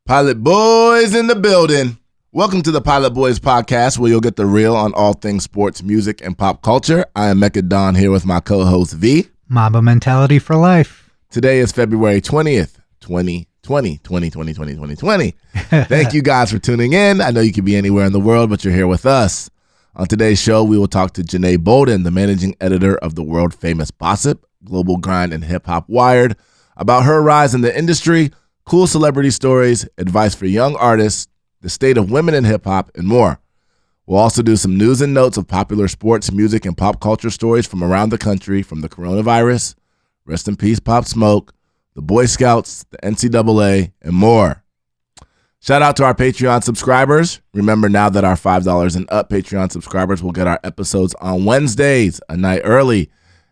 Pilot Boys in the building. Welcome to the Pilot Boys podcast, where you'll get the real on all things sports, music, and pop culture. I am Mecca Don here with my co-host V. Mamba mentality for life. Today is February 20th, 2020. Thank you guys for tuning in. I know you could be anywhere in the world, but you're here with us. On today's show, we will talk to Janae Bolden, the managing editor of the world-famous Bossip, GlobalGrind, and Hip Hop Wired, about her rise in the industry, cool celebrity stories, advice for young artists, the state of women in hip-hop, and more. We'll also do some news and notes of popular sports, music, and pop culture stories from around the country, from the coronavirus, rest in peace Pop Smoke, the Boy Scouts, the NCAA, and more. Shout out to our Patreon subscribers. Remember now that our $5 and up Patreon subscribers will get our episodes on Wednesdays, a night early.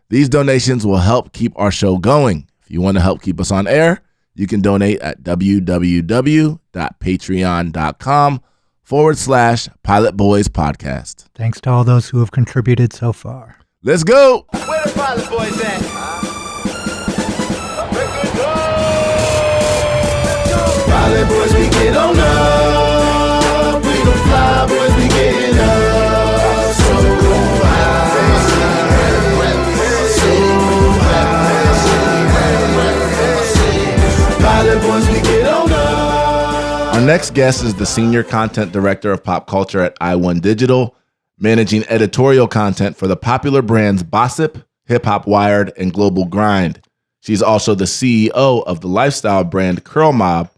These donations will help keep our show going. If you want to help keep us on air, you can donate at www.patreon.com/Pilot Boys Podcast. Thanks to all those who have contributed so far. Let's go. Where the Pilot Boys at? Pilot Boys, we get on up. We the fly boys, we getting up. So Pilot Boys, we get on up. Our next guest is the Senior Content Director of Pop Culture at i1 Digital, managing editorial content for the popular brands Bossip, Hip Hop Wired, and GlobalGrind. She's also the CEO of the lifestyle brand Curl Mob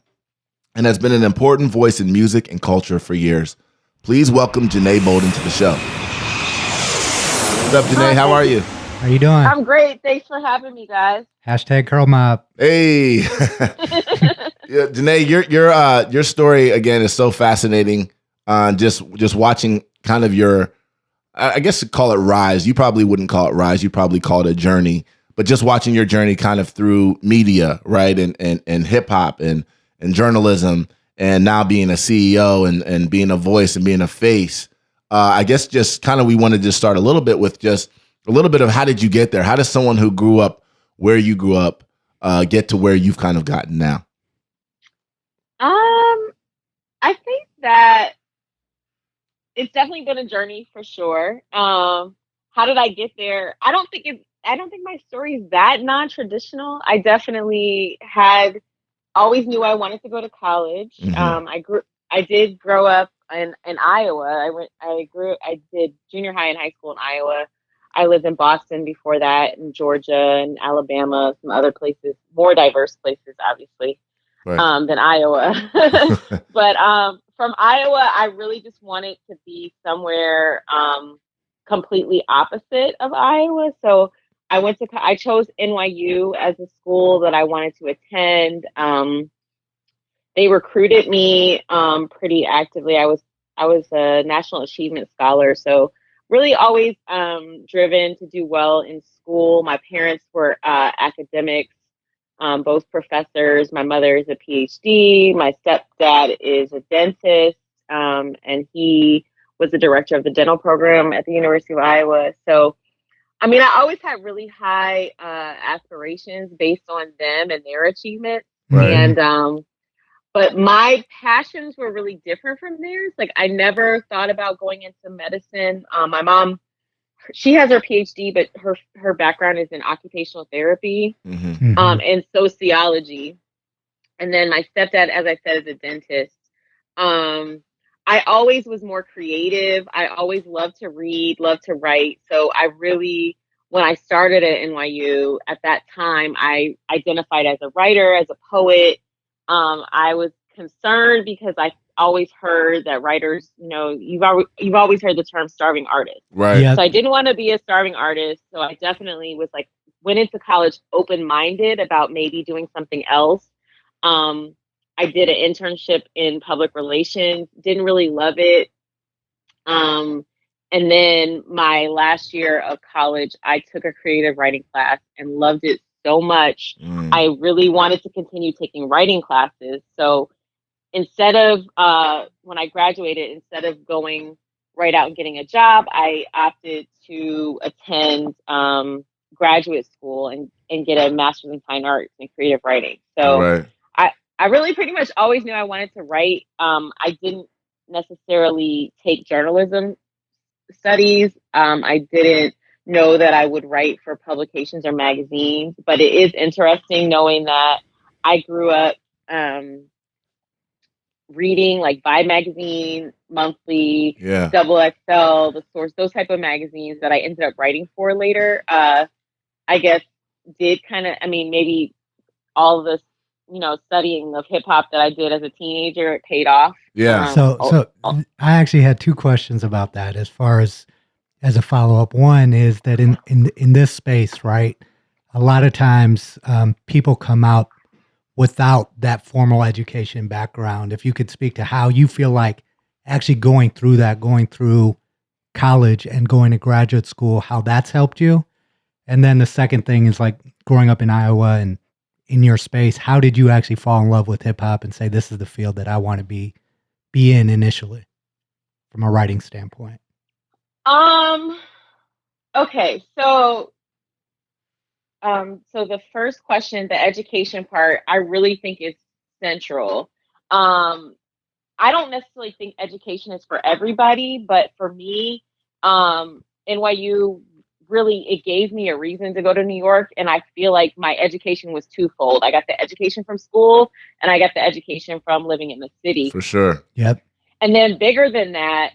and has been an important voice in music and culture for years. Please welcome Janae Bolden to the show. What's up, Janae? How are you? How you doing? I'm great. Thanks for having me, guys. Hashtag Curl Mob. Hey. Yeah, Janae, your story, again, is so fascinating. Just watching kind of your, I guess call it rise. You probably wouldn't call it rise. You probably call it a journey. But just watching your journey kind of through media, right, and hip-hop and journalism, and now being a CEO and being a voice and being a face. I guess just kind of we want to just start a little bit with just a little bit of how did you get there? How does someone who grew up where you grew up get to where you've kind of gotten now? I think that it's definitely been a journey for sure. How did I get there? I don't think my story is that non-traditional. I definitely always knew I wanted to go to college. Mm-hmm. I did grow up in Iowa. I did junior high and high school in Iowa. I lived in Boston before that, in Georgia and Alabama, some other places, more diverse places, obviously, right, than Iowa. But from Iowa, I really just wanted to be somewhere completely opposite of Iowa. So I chose NYU as a school that I wanted to attend. They recruited me pretty actively. I was a National Achievement Scholar, so really always driven to do well in school. My parents were academics, both professors. My mother is a PhD. My stepdad is a dentist, and he was the director of the dental program at the University of Iowa. So, I mean, I always had really high aspirations based on them and their achievements. Right. And but my passions were really different from theirs. Like, I never thought about going into medicine. My mom, she has her PhD, but her background is in occupational therapy, and sociology. And then my stepdad, as I said, is a dentist. I always was more creative. I always loved to read, loved to write. So I really, when I started at NYU at that time, I identified as a writer, as a poet. I was concerned because I always heard that writers, you've always heard the term starving artist. Right. Yeah. So I didn't want to be a starving artist. So I definitely went into college open-minded about maybe doing something else. I did an internship in public relations, didn't really love it. And then my last year of college, I took a creative writing class and loved it so much. I really wanted to continue taking writing classes. So instead of, when I graduated, instead of going right out and getting a job, I opted to attend graduate school and get a master's in fine arts and creative writing. So right. I really pretty much always knew I wanted to write. I didn't necessarily take journalism studies. I didn't know that I would write for publications or magazines, but it is interesting knowing that I grew up reading like Vibe magazine, Monthly, Yeah. Double XL, The Source, those type of magazines that I ended up writing for later. I guess did kind of, I mean, maybe all of this, studying of hip hop that I did as a teenager, it paid off. Yeah. So I actually had two questions about that as far as a follow-up. One is that in this space, right, a lot of times people come out without that formal education background. If you could speak to how you feel like actually going through college and going to graduate school, how that's helped you. And then the second thing is like growing up in Iowa and in your space, how did you actually fall in love with hip hop and say, this is the field that I want to be in initially from a writing standpoint? Okay. So the first question, the education part, I really think is central. I don't necessarily think education is for everybody, but for me, NYU really, it gave me a reason to go to New York. And I feel like my education was twofold. I got the education from school and I got the education from living in the city. For sure. Yep. And then bigger than that,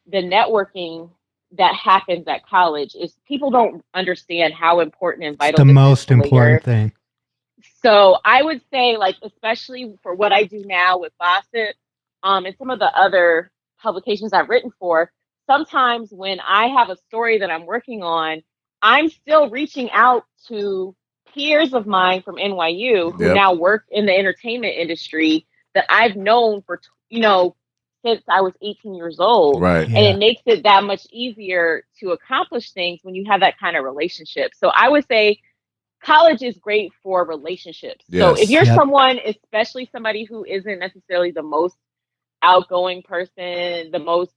the networking that happens at college is people don't understand how important and vital It's the this most is to later. important thing. So I would say, like, especially for what I do now with Bossip, and some of the other publications I've written for, sometimes when I have a story that I'm working on, I'm still reaching out to peers of mine from NYU who Yep. now work in the entertainment industry that I've known for, since I was 18 years old. Right. Yeah. And it makes it that much easier to accomplish things when you have that kind of relationship. So I would say college is great for relationships. So Yes. if you're Yep. someone, especially somebody who isn't necessarily the most outgoing person, the most,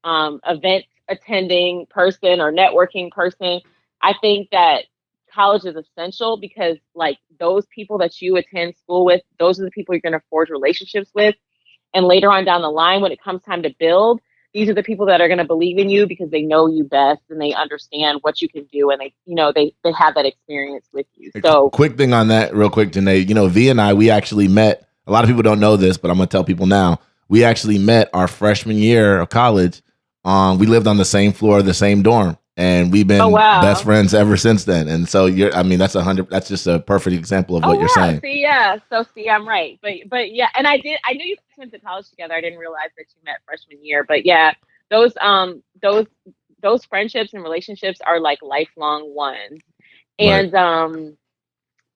event attending person or networking person, I think that college is essential because like those people that you attend school with, those are the people you're going to forge relationships with. And later on down the line, when it comes time to build, these are the people that are going to believe in you because they know you best and they understand what you can do. And they have that experience with you. So quick thing on that real quick, Janae, V and I, we actually met, a lot of people don't know this, but I'm going to tell people now. We actually met our freshman year of college. We lived on the same floor, the same dorm, and we've been best friends ever since then. And so that's just a perfect example of what you're saying. See, I'm right. But yeah, and I knew you went to college together. I didn't realize that you met freshman year, but yeah, those friendships and relationships are like lifelong ones. And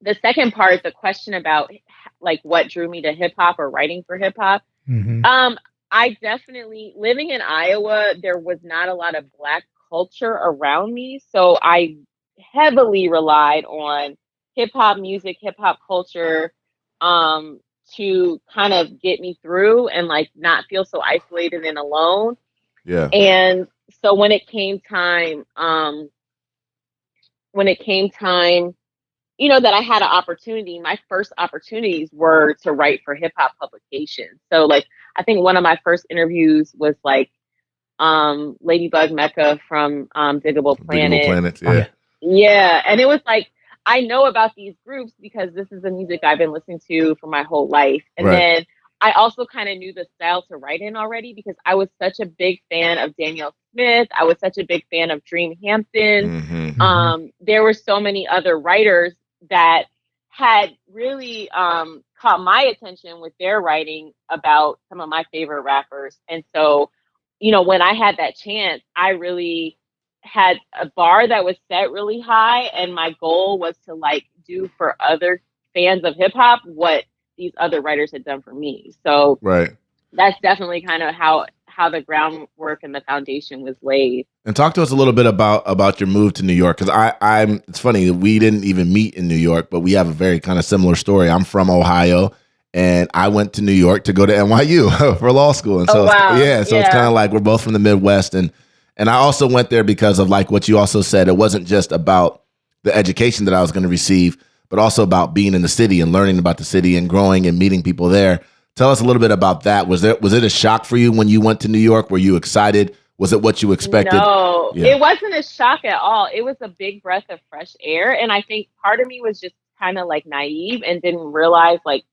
the second part, the question about like what drew me to hip hop or writing for hip hop. Mm-hmm. I definitely, living in Iowa, there was not a lot of Black culture around me. So I heavily relied on hip hop music, hip hop culture, to kind of get me through and like not feel so isolated and alone. Yeah. And so when it came time, that I had an opportunity, my first opportunities were to write for hip hop publications. So like, I think one of my first interviews was like, Ladybug Mecca from Diggable Planet. Diggable Planet, yeah. Yeah. And it was like, I know about these groups because this is the music I've been listening to for my whole life. And then I also kind of knew the style to write in already because I was such a big fan of Danielle Smith. I was such a big fan of Dream Hampton. Mm-hmm. There were so many other writers that had really caught my attention with their writing about some of my favorite rappers. And so, when I had that chance, I really had a bar that was set really high. And my goal was to like do for other fans of hip hop what these other writers had done for me. So that's definitely kind of how the groundwork and the foundation was laid. And talk to us a little bit about your move to New York, because it's funny, we didn't even meet in New York, but we have a very kind of similar story. I'm from Ohio, and I went to New York to go to NYU for law school, and so it's kind of like we're both from the Midwest, and I also went there because of like what you also said. It wasn't just about the education that I was going to receive, but also about being in the city and learning about the city and growing and meeting people there. Tell us a little bit about that. Was it a shock for you when you went to New York? Were you excited? Was it what you expected? No, Yeah. it wasn't a shock at all. It was a big breath of fresh air. And I think part of me was just kind of like naive and didn't realize like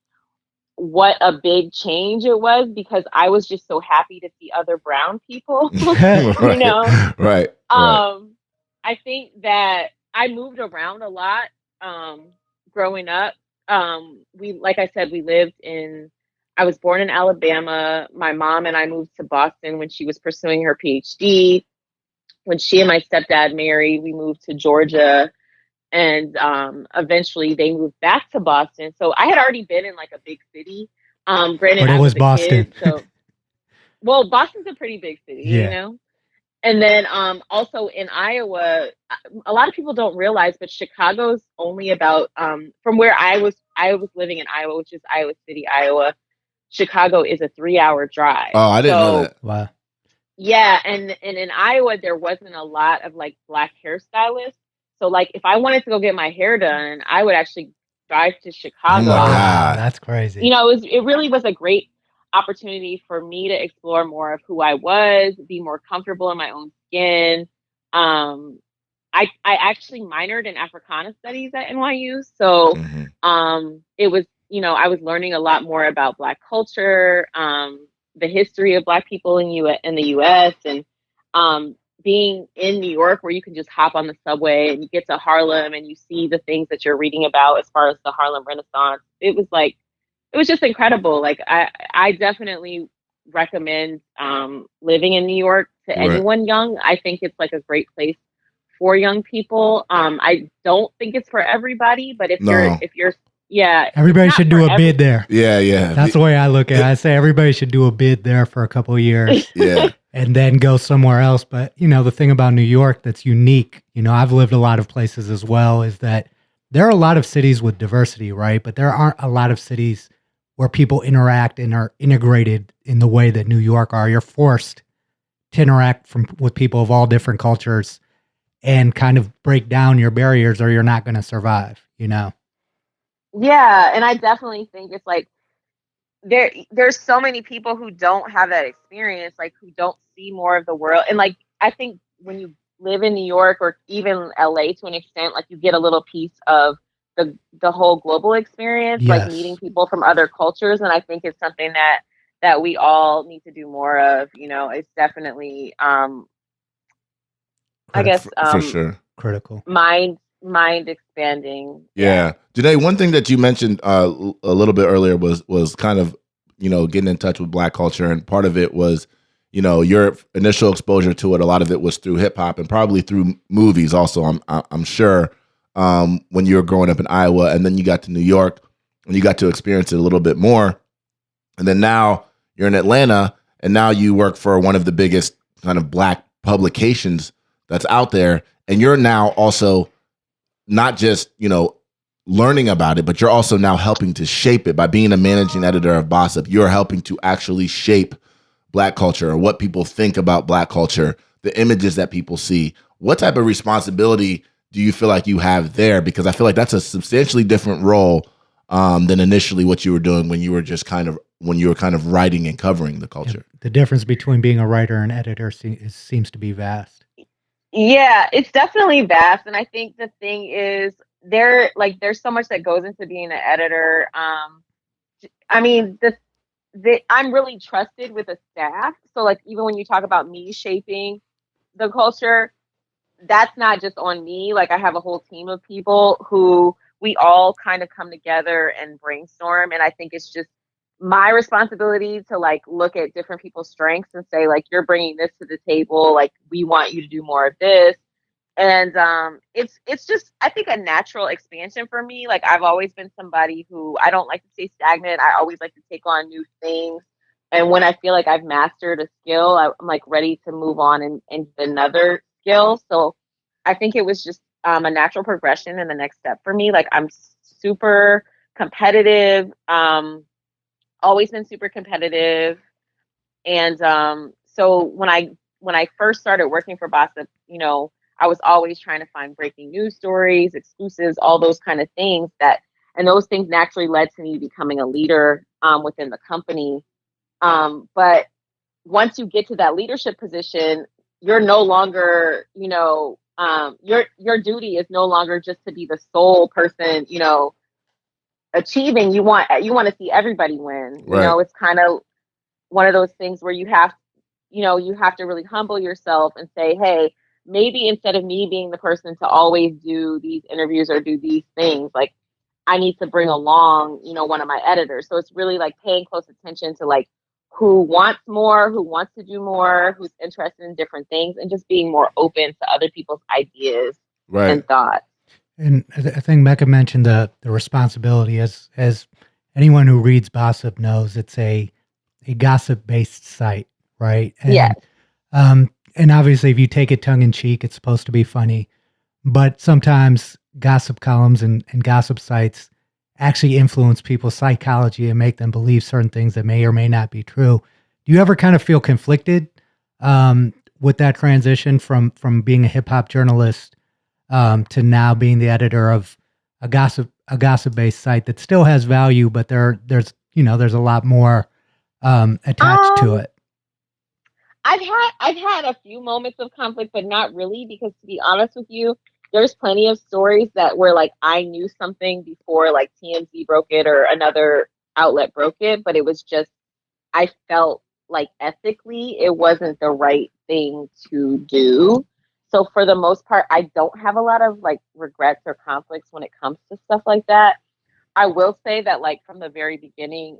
what a big change it was because I was just so happy to see other brown people, you know? Right. I think that I moved around a lot growing up. Like I said, I was born in Alabama. My mom and I moved to Boston when she was pursuing her PhD. When she and my stepdad married, we moved to Georgia. And eventually they moved back to Boston. So I had already been in like a big city. Granted, But it I was was a Boston. kid, so well, Boston's a pretty big city, Yeah. you know. And then also in Iowa, a lot of people don't realize, but Chicago's only about from where I was living in Iowa, which is Iowa City, Iowa. Chicago is a 3-hour drive. Oh, I didn't know that. Wow. Yeah, and in Iowa there wasn't a lot of like black hairstylists. So like if I wanted to go get my hair done, I would actually drive to Chicago. Oh my God. That's crazy. You know, it really was a great opportunity for me to explore more of who I was, be more comfortable in my own skin. I actually minored in Africana studies at NYU, so it was, you know, I was learning a lot more about Black culture, the history of Black people in the U.S. and being in New York, where you can just hop on the subway and you get to Harlem and you see the things that you're reading about as far as the Harlem Renaissance. It was just incredible. Like I definitely recommend living in New York to anyone young. I think it's like a great place for young people. I don't think it's for everybody, but if you're yeah, everybody should do a bid there. Yeah. That's the way I look at it. I say everybody should do a bid there for a couple of years. Yeah. And then go somewhere else. But, you know, the thing about New York that's unique, you know, I've lived a lot of places as well, is that there are a lot of cities with diversity, right? But there aren't a lot of cities where people interact and are integrated in the way that New York are. You're forced to interact with people of all different cultures and kind of break down your barriers or you're not going to survive, you know? Yeah, and I definitely think it's like there's so many people who don't have that experience, like who don't see more of the world. And like I think when you live in New York or even LA to an extent, like you get a little piece of the whole global experience, like meeting people from other cultures. And I think it's something that we all need to do more of. You know, it's definitely I guess for sure critical. Mind expanding. Yeah. Janae, one thing that you mentioned a little bit earlier was kind of, you know, getting in touch with Black culture. And part of it was, you know, your initial exposure to it. A lot of it was through hip hop and probably through movies also, I'm sure, when you were growing up in Iowa. And then you got to New York and you got to experience it a little bit more. And then now you're in Atlanta and now you work for one of the biggest kind of Black publications that's out there. And you're now also not just, you know, learning about it, but you're also now helping to shape it by being a managing editor of Bossip. You're helping to actually shape Black culture or what people think about Black culture, the images that people see. What type of responsibility do you feel like you have there? Because I feel like that's a substantially different role than initially what you were doing when you were kind of writing and covering the culture. The difference between being a writer and editor seems to be vast. Yeah, it's definitely vast. And I think the thing is there's so much that goes into being an editor. I mean, I'm really trusted with a staff. So like, even when you talk about me shaping the culture, that's not just on me. Like I have a whole team of people who we all kind of come together and brainstorm. And I think it's just my responsibility to like look at different people's strengths and say like, you're bringing this to the table. Like we want you to do more of this. And it's just, I think, a natural expansion for me. Like I've always been somebody who I don't like to stay stagnant. I always like to take on new things. And when I feel like I've mastered a skill, I'm like ready to move on and another skill. So I think it was just a natural progression and the next step for me. Like I'm super competitive. Always been super competitive. And so when I first started working for Bossip, you know, I was always trying to find breaking news stories, exclusives, all those kind of things and those things naturally led to me becoming a leader within the company. But once you get to that leadership position, you're no longer, your duty is no longer just to be the sole person, achieving. You want to see everybody win. Right. It's kind of one of those things where you have to really humble yourself and say, hey, maybe instead of me being the person to always do these interviews or do these things, like I need to bring along, one of my editors. So it's really like paying close attention to like who wants more, who wants to do more, who's interested in different things, and just being more open to other people's ideas and thoughts. And I think Mecca mentioned the responsibility. As anyone who reads Bossip knows, it's a gossip based site, right? And, yes. And obviously, if you take it tongue in cheek, it's supposed to be funny. But sometimes gossip columns and gossip sites actually influence people's psychology and make them believe certain things that may or may not be true. Do you ever kind of feel conflicted with that transition from being a hip hop journalist to now being the editor of a gossip based site that still has value, but there's a lot more attached to it? I've had a few moments of conflict, but not really, because to be honest with you, there's plenty of stories that where like I knew something before like TMZ broke it or another outlet broke it, but it was just, I felt like ethically it wasn't the right thing to do. So for the most part, I don't have a lot of like regrets or conflicts when it comes to stuff like that. I will say that like from the very beginning,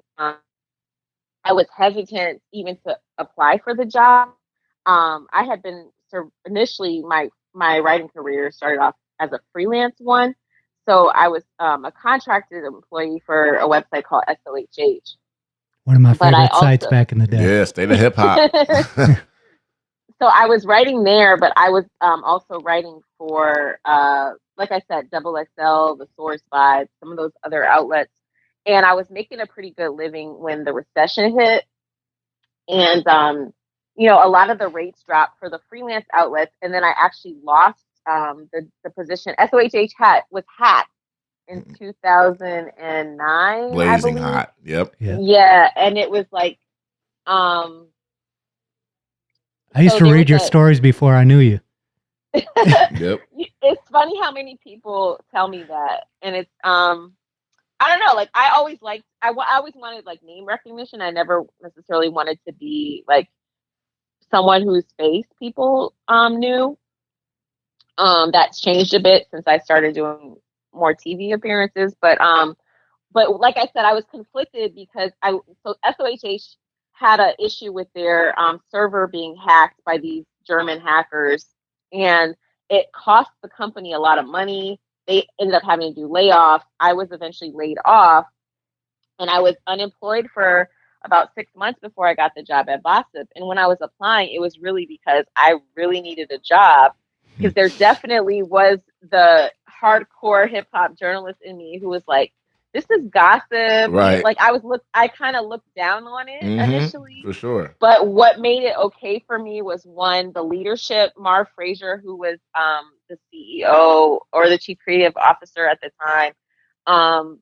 I was hesitant even to apply for the job. I had been initially my writing career started off as a freelance one. So I was a contracted employee for a website called SOHH. One of my favorite sites back in the day. Yeah, State of Hip Hop. So I was writing there, but I was also writing for, like I said, Double XL, The Source Vibe, some of those other outlets. And I was making a pretty good living when the recession hit. And, a lot of the rates dropped for the freelance outlets. And then I actually lost the position. SOHH was hacked in 2009. Blazing hot. Yep. Yeah. And it was like, I used to read your stories before I knew you. Yep. It's funny how many people tell me that. And it's, I don't know, like I always wanted like name recognition. I never necessarily wanted to be like someone whose face people knew. That's changed a bit since I started doing more TV appearances. But like I said, I was conflicted because SOHH had an issue with their server being hacked by these German hackers, and it cost the company a lot of money. They ended up having to do layoffs. I was eventually laid off, and I was unemployed for about 6 months before I got the job at Bossip. And when I was applying, it was really because I really needed a job, because there definitely was the hardcore hip hop journalist in me who was like, this is gossip. Right. Like I kind of looked down on it initially. For sure. But what made it okay for me was, one, the leadership. Marv Frazier, who was the CEO or the chief creative officer at the time,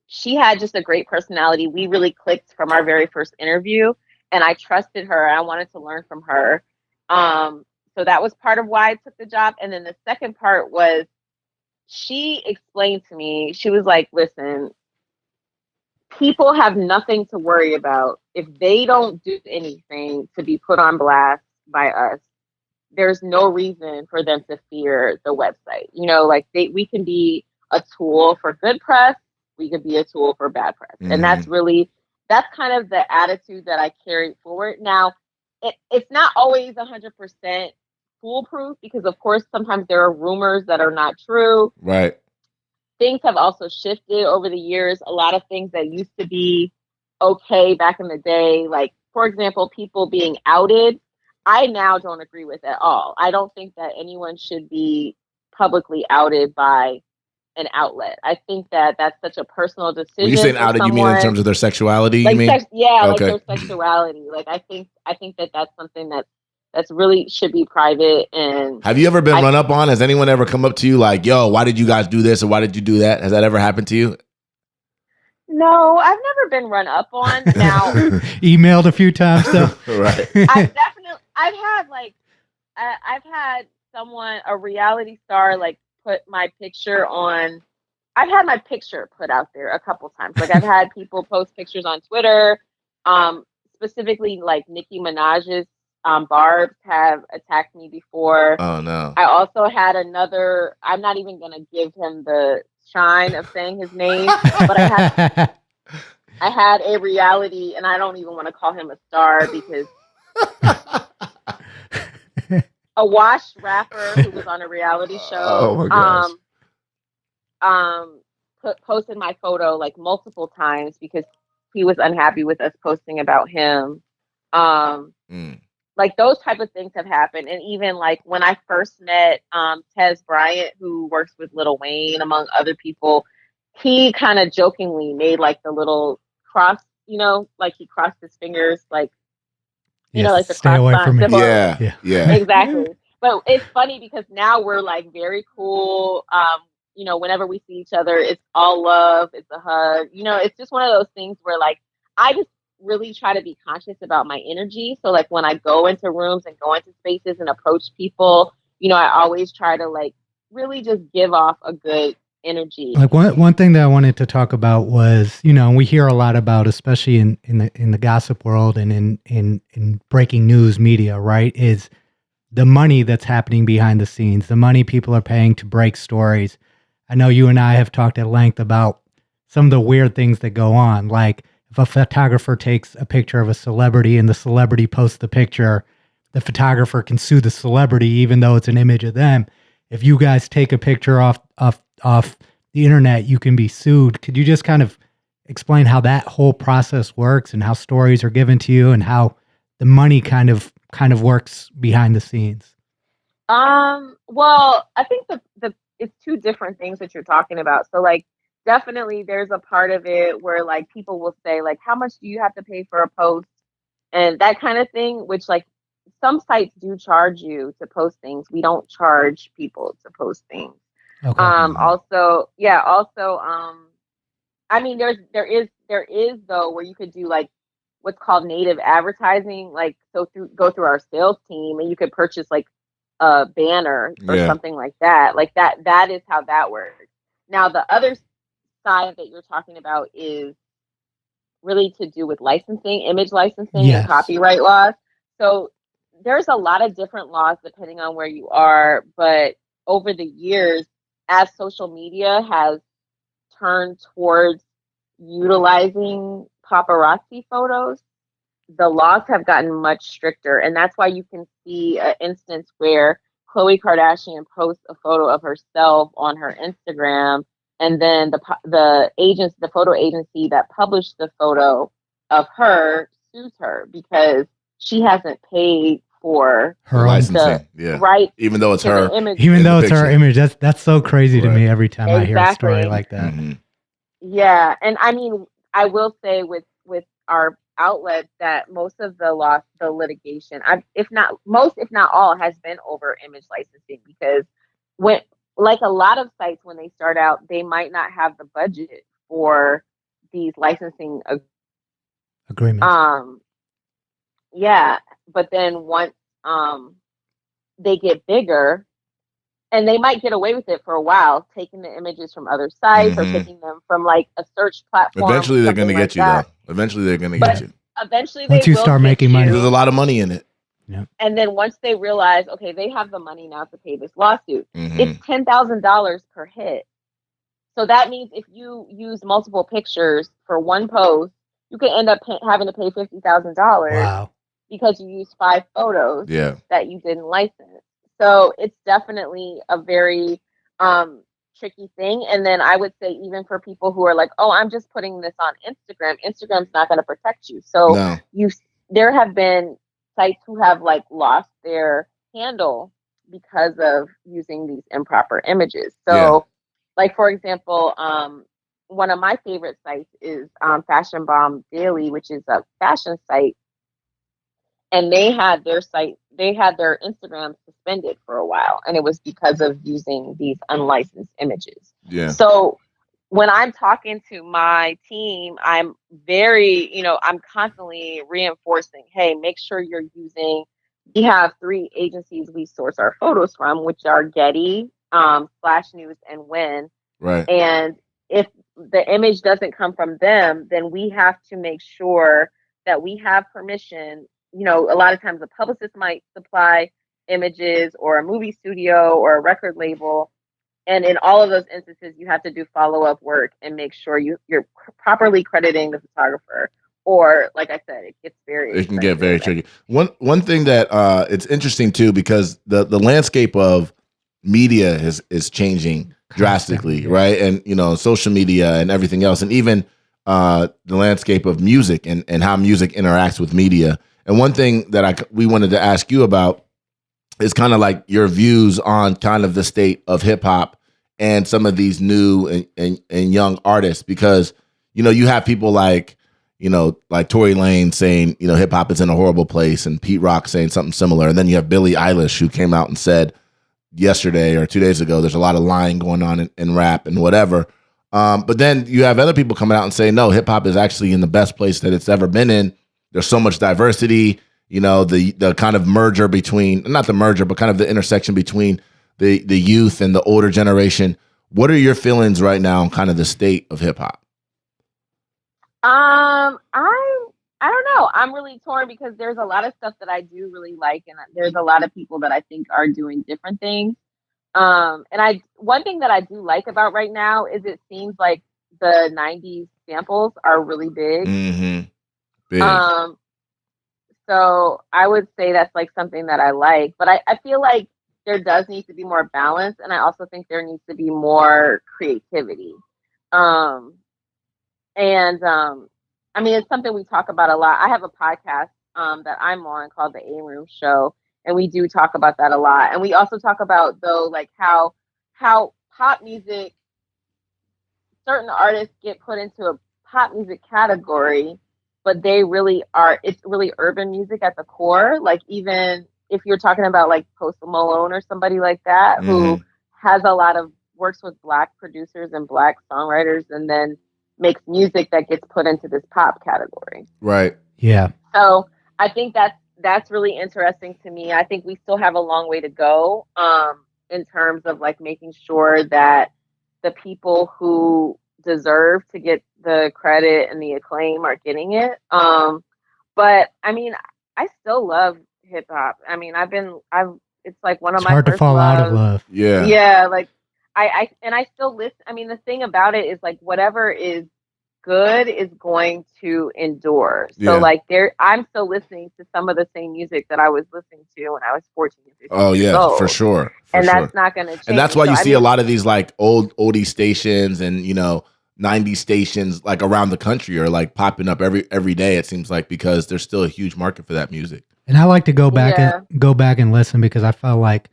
she had just a great personality. We really clicked from our very first interview, and I trusted her. I wanted to learn from her. So that was part of why I took the job. And then the second part was, she explained to me, she was like, listen, people have nothing to worry about. If they don't do anything to be put on blast by us, there's no reason for them to fear the website. Like we can be a tool for good press. We could be a tool for bad press. And that's kind of the attitude that I carried forward. Now, it's not always 100% foolproof, because of course sometimes there are rumors that are not true. Right. Things have also shifted over the years. A lot of things that used to be okay back in the day, like for example, people being outed, I now don't agree with at all. I don't think that anyone should be publicly outed by an outlet. I think that that's such a personal decision. When you say outed, you mean in terms of their sexuality? Like, you mean? Like their sexuality. Like I think that that's something that's that's really should be private. And have you ever been run up on? Has anyone ever come up to you like, yo, why did you guys do this or why did you do that? Has that ever happened to you? No, I've never been run up on. Now, Emailed a few times though. Right. I've had someone, a reality star, like put my picture on. I've had my picture put out there a couple times. Like I've had people post pictures on Twitter. Specifically like Nicki Minaj's Barbs have attacked me before. Oh no. I also had another. I'm not even gonna give him the shine of saying his name, but I had a reality, and I don't even want to call him a star because a washed rapper who was on a reality show. Oh my gosh. Posted my photo like multiple times because he was unhappy with us posting about him. Like those type of things have happened. And even like when I first met Tez Bryant, who works with Lil Wayne, among other people, he kind of jokingly made like the little cross, like he crossed his fingers, like, like the stay cross away sign from me. symbol. Yeah. Exactly. But it's funny because now we're like very cool. Whenever we see each other, it's all love. It's a hug. It's just one of those things where like, I just really try to be conscious about my energy. So like when I go into rooms and go into spaces and approach people, I always try to like really just give off a good energy. Like one thing that I wanted to talk about was, we hear a lot about, especially in the gossip world and in breaking news media, right, is the money that's happening behind the scenes, the money people are paying to break stories. I know you and I have talked at length about some of the weird things that go on. Like if a photographer takes a picture of a celebrity and the celebrity posts the picture, the photographer can sue the celebrity even though it's an image of them. If you guys take a picture off the internet, you can be sued. Could you just kind of explain how that whole process works and how stories are given to you and how the money kind of works behind the scenes? Well, I think the it's two different things that you're talking about. So like definitely there's a part of it where like people will say like, how much do you have to pay for a post and that kind of thing, which like some sites do charge you to post things. We don't charge people to post things. Okay. Also, I mean, there is though where you could do like what's called native advertising, like go through our sales team and you could purchase like a banner or something like that. Like that is how that works. Now the other side that you're talking about is really to do with licensing, image licensing and copyright laws. So there's a lot of different laws depending on where you are, but over the years, as social media has turned towards utilizing paparazzi photos, the laws have gotten much stricter. And that's why you can see an instance where Khloe Kardashian posts a photo of herself on her Instagram, and then the photo agency that published the photo of her sues her because she hasn't paid for her licensing, right? Even though it's her image. Even though it's her image, that's so crazy to me every time I hear a story like that. Mm-hmm. Yeah, and I mean, I will say with our outlets that most of the litigation, if not all, has been over image licensing because when like a lot of sites when they start out, they might not have the budget for these licensing agreements. Yeah, but then once they get bigger, and they might get away with it for a while, taking the images from other sites or taking them from like a search platform. Eventually, they're going to get you, though. Eventually, they're going to get you. Eventually, once you start making money, there's a lot of money in it. Yeah. And then once they realize, okay, they have the money now to pay this lawsuit, it's $10,000 per hit. So that means if you use multiple pictures for one post, you could end up having to pay $50,000 because you used 5 photos that you didn't license. So it's definitely a very tricky thing. And then I would say even for people who are like, oh, I'm just putting this on Instagram, Instagram's not going to protect you. So there have been sites who have like lost their handle because of using these improper images. So like, for example, one of my favorite sites is Fashion Bomb Daily, which is a fashion site. And they had their site, they had their Instagram suspended for a while, and it was because of using these unlicensed images. Yeah. So when I'm talking to my team, I'm very, I'm constantly reinforcing, hey, make sure you're using. We have 3 agencies we source our photos from, which are Getty, Flash News, and Win. Right. And if the image doesn't come from them, then we have to make sure that we have permission. A lot of times a publicist might supply images, or a movie studio or a record label. And in all of those instances, you have to do follow-up work and make sure you're properly crediting the photographer. Or, like I said, it can get very tricky. One thing that it's interesting too, because the landscape of media is changing drastically, right? And social media and everything else, and even the landscape of music and how music interacts with media. And one thing that we wanted to ask you about is kind of like your views on kind of the state of hip hop and some of these new and young artists, because you have people like Tory Lanez saying hip hop is in a horrible place, and Pete Rock saying something similar, and then you have Billie Eilish, who came out and said yesterday or 2 days ago, there's a lot of lying going on in rap and whatever. But then you have other people coming out and saying, no, hip hop is actually in the best place that it's ever been in. There's so much diversity, the kind of merger between, not the merger, but kind of the intersection between the youth and the older generation. What are your feelings right now on kind of the state of hip hop? I don't know. I'm really torn, because there's a lot of stuff that I do really like, and there's a lot of people that I think are doing different things. And one thing that I do like about right now is it seems like the 90s samples are really big. Mm-hmm. Big. So I would say that's like something that I like, but I feel like there does need to be more balance, and I also think there needs to be more creativity. I mean, it's something we talk about a lot. I have a podcast that I'm on called The A-Room Show, and we do talk about that a lot. And we also talk about, though, like how pop music, certain artists get put into a pop music category, but they really are, it's really urban music at the core. Like, even if you're talking about like Post Malone or somebody like that, who has a lot of, works with Black producers and Black songwriters, and then makes music that gets put into this pop category. Right. Yeah. So I think that's really interesting to me. I think we still have a long way to go in terms of like making sure that the people who deserve to get the credit and the acclaim are getting it. But I mean, I still love hip hop. I mean, it's like one of my hard to first fall loves. out of love. Yeah. Yeah. Like I still listen. I mean, the thing about it is like whatever is good is going to endure. So like I'm still listening to some of the same music that I was listening to when I was 14 and 15 Oh years yeah, old. for sure. And that's not going to change. And that's why So, you see a lot of these like oldie stations and 90s stations like around the country are like popping up every day, it seems like, because there's still a huge market for that music. And I like to go back and listen, because I felt like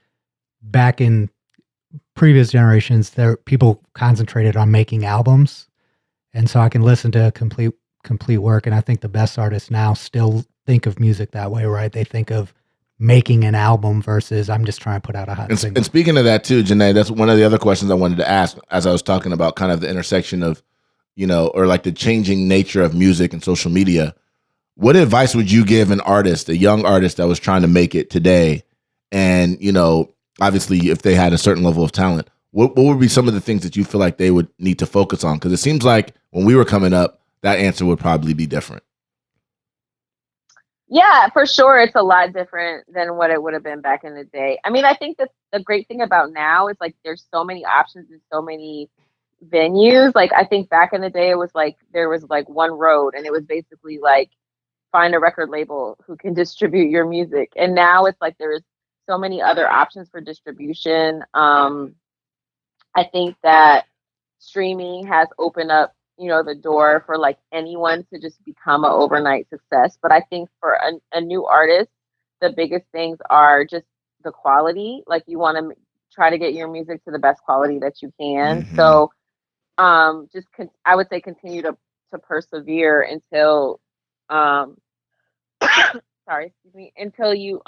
back in previous generations, people concentrated on making albums, and so I can listen to a complete work. And I think the best artists now still think of music that way, right? They think of making an album versus I'm just trying to put out a hot single. And speaking of that too, Janae, that's one of the other questions I wanted to ask as I was talking about kind of the intersection of, or like the changing nature of music and social media. What advice would you give an artist, a young artist that was trying to make it today? And, obviously if they had a certain level of talent, what would be some of the things that you feel like they would need to focus on? Because it seems like when we were coming up, that answer would probably be different. Yeah, for sure. It's a lot different than what it would have been back in the day. I mean, I think that the great thing about now is like there's so many options and so many venues. Like I think back in the day, it was like there was like one road, and it was basically like find a record label who can distribute your music. And now it's like there's so many other options for distribution. I think that streaming has opened up, the door for like anyone to just become an overnight success. But I think for a new artist, the biggest things are just the quality. Like you want to try to get your music to the best quality that you can. Mm-hmm. So I would say continue to persevere until sorry, excuse me, until you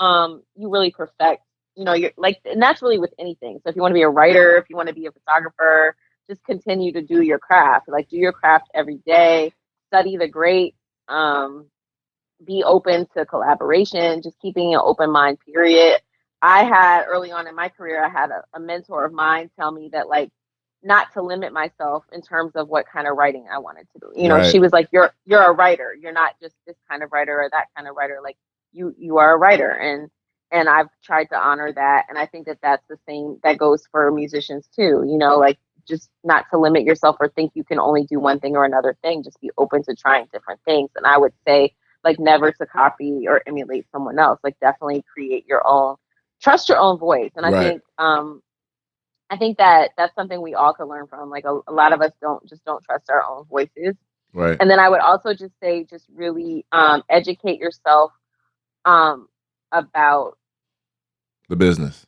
really perfect, you're like, and that's really with anything. So if you want to be a writer, if you want to be a photographer, just continue to do your craft. Like, do your craft every day, study the great, be open to collaboration, just keeping an open mind, period. I had early on in my career, I had a mentor of mine tell me that, like, not to limit myself in terms of what kind of writing I wanted to do. Right. She was like, you're a writer. You're not just this kind of writer or that kind of writer. Like, you are a writer. And I've tried to honor that. And I think that that's the same that goes for musicians too, like, just not to limit yourself or think you can only do one thing or another thing. Just be open to trying different things. And I would say, like, never to copy or emulate someone else. Like, definitely create your own, trust your own voice. And Right. I think that that's something we all could learn from. Like, a lot of us don't trust our own voices. Right. And then I would also just say, just really educate yourself about The business.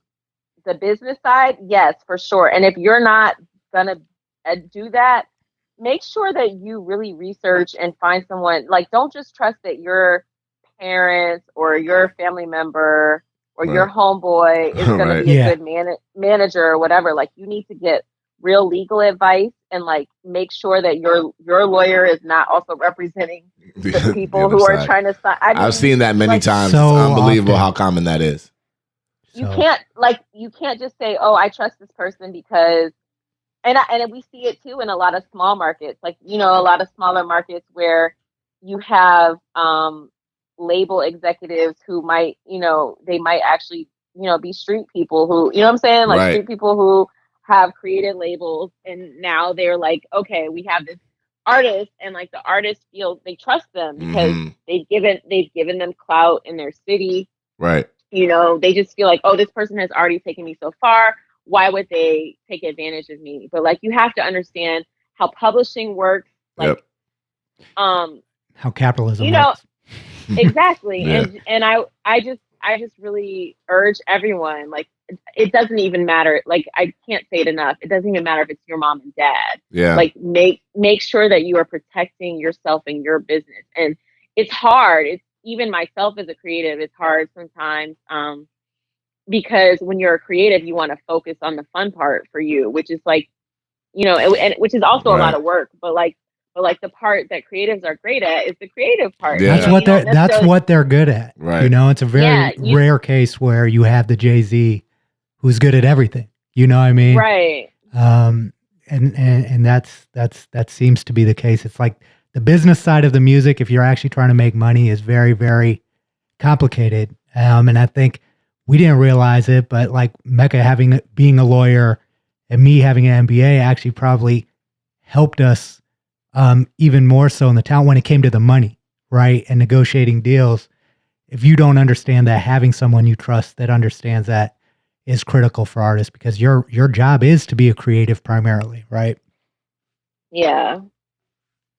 the business side. Yes, for sure. And if you're not gonna do that, make sure that you really research and find someone. Like, don't just trust that your parents or your family member or your Right. homeboy is going to Right. be a Yeah. good manager or whatever. Like, you need to get real legal advice and, like, make sure that your lawyer is not also representing the people other who are side. trying to sign. I mean, I've seen that many like, times. So It's unbelievable often. how common that is. you So- can't just say, oh, I trust this person because, and we see it too in a lot of small markets, like, a lot of smaller markets where you have label executives who might, they might actually, be street people who, you know what I'm saying? Like, Right. street people who have created labels, and now they're like, okay, we have this artist, and, like, the artist feels they trust them because Mhm. they've given them clout in their city. Right. They just feel like, oh, this person has already taken me so far. Why would they take advantage of me? But, like, you have to understand how publishing works. Like, Yep. How capitalism you know, works. exactly. Yeah. And I just really urge everyone, like, it doesn't even matter. Like, I can't say it enough. It doesn't even matter if it's your mom and dad. Yeah. Like, make sure that you are protecting yourself and your business. And it's hard. It's, even myself as a creative, it's hard sometimes, because when you're a creative, you want to focus on the fun part for you, which is, like, and which is also a lot Right. of work. But the part that creatives are great at is the creative part. Yeah. That's You what don't that's necessarily- what they're good at. Right. It's a very Yeah, rare case where you have the Jay-Z who's good at everything. You know what I mean? right. And that seems to be the case. It's like the business side of the music, if you're actually trying to make money, is very, very complicated. And I think we didn't realize it, but, like, Mecca being a lawyer and me having an MBA actually probably helped us even more so in the town when it came to the money, right? And negotiating deals. If you don't understand that, having someone you trust that understands that is critical for artists, because your job is to be a creative primarily, right? Yeah.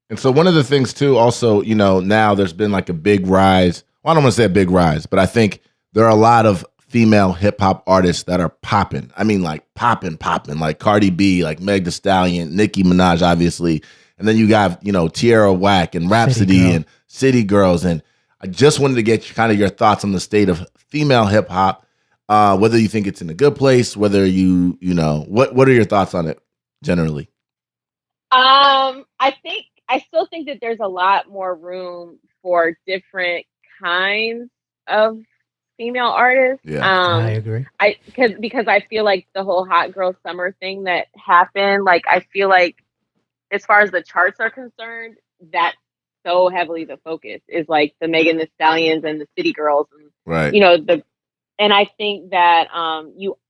And so one of the things too, also, now there's been, like, a big rise. Well, I don't want to say a big rise, but I think there are a lot of female hip hop artists that are popping. I mean, like, popping, like Cardi B, like Meg Thee Stallion, Nicki Minaj, obviously. And then you got, Tierra Whack and Rhapsody Girl. and City Girls. And I just wanted to get kind of your thoughts on the state of female hip hop, whether you think it's in a good place, whether what are your thoughts on it generally? I still think that there's a lot more room for different kinds of female artists. Yeah. I agree. Because I feel like the whole hot girl summer thing that happened, like, I feel like, as far as the charts are concerned, that's so heavily the focus is, like, the Megan Thee Stallions and the City Girls, and Right. and I think that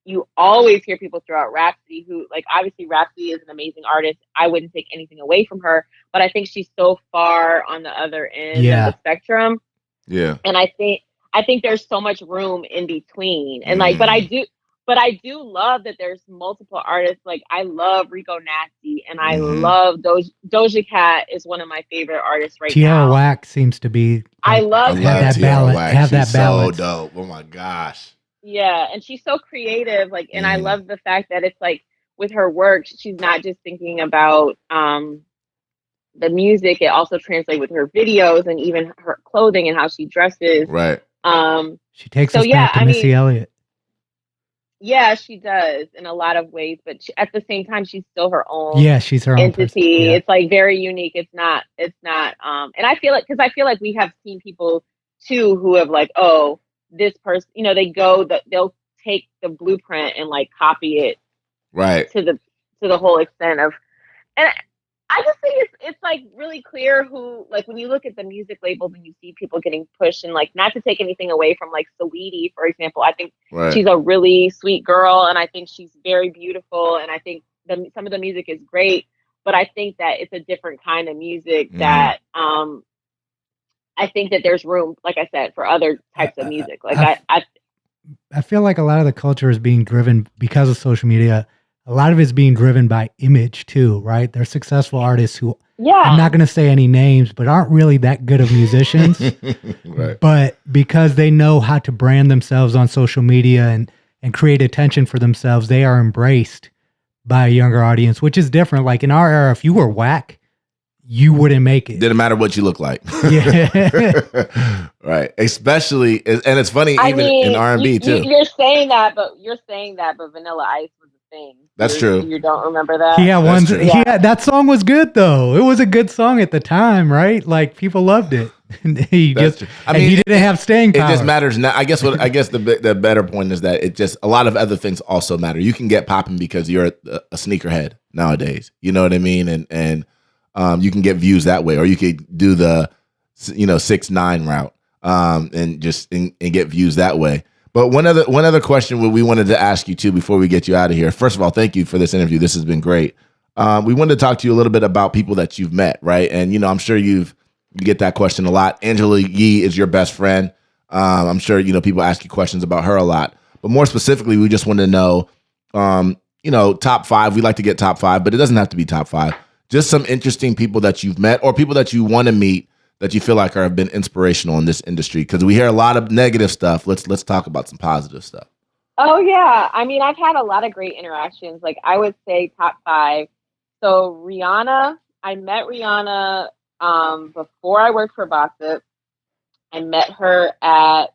you always hear people throw out Rhapsody, who, like, obviously Rhapsody is an amazing artist. I wouldn't take anything away from her, but I think she's so far on the other end of the spectrum. Yeah. And I think there's so much room in between. And, like, but I do love that there's multiple artists. Like, I love Rico Nasty, and I love Doja Cat is one of my favorite artists right Tierra now. Whack seems to be. I love I her. love that Tierra balance. Whack. Have She's that balance. so dope. Oh my gosh. Yeah, and she's so creative. Like, and I love the fact that it's, like, with her work, she's not just thinking about the music. It also translates with her videos and even her clothing and how she dresses. Right. She takes So us yeah, back to I Missy mean, Elliott. yeah, she does in a lot of ways, but at the same time, she's still her own Yeah, she's her own person. entity. Yeah. It's like very unique. It's not, and I feel like, because I feel like we have seen people too who have like, oh, this person, they'll take the blueprint and like copy it Right. to the whole extent of, and I just think it's like really clear who, like, when you look at the music labels and you see people getting pushed, and like, not to take anything away from like Saweetie, for example. I think Right. she's a really sweet girl, and I think she's very beautiful, and I think some of the music is great, but I think that it's a different kind of music that I think that there's room, like I said, for other types of music. Like I feel like a lot of the culture is being driven because of social media. A lot of it's being driven by image too, right? There's successful artists who, I'm not going to say any names, but aren't really that good of musicians. Right. But because they know how to brand themselves on social media and create attention for themselves, they are embraced by a younger audience, which is different. Like in our era, if you were whack, you wouldn't make it. Didn't matter what you look like. Yeah. Right. Especially, and it's funny, even in R&B too. You're saying that, but Vanilla Ice was a thing. That's true. You don't remember that? Yeah, that song was good though. It was a good song at the time, right? Like people loved it. He didn't have staying power. It just matters now. I guess the better point is that it just, a lot of other things also matter. You can get popping because you're a sneakerhead nowadays. You know what I mean? And you can get views that way, or you could do the 6ix9ine route and get views that way. But one other question we wanted to ask you too before we get you out of here. First of all, thank you for this interview. This has been great. We wanted to talk to you a little bit about people that you've met, right? And I'm sure you get that question a lot. Angela Yee is your best friend. I'm sure people ask you questions about her a lot. But more specifically, we just want to know, top 5. We like to get top 5, but it doesn't have to be top 5. Just some interesting people that you've met or people that you want to meet that you feel like have been inspirational in this industry, because we hear a lot of negative stuff. Let's talk about some positive stuff. Oh yeah, I mean, I've had a lot of great interactions. Like I would say top 5. So Rihanna, I met Rihanna before I worked for Bossip. I met her at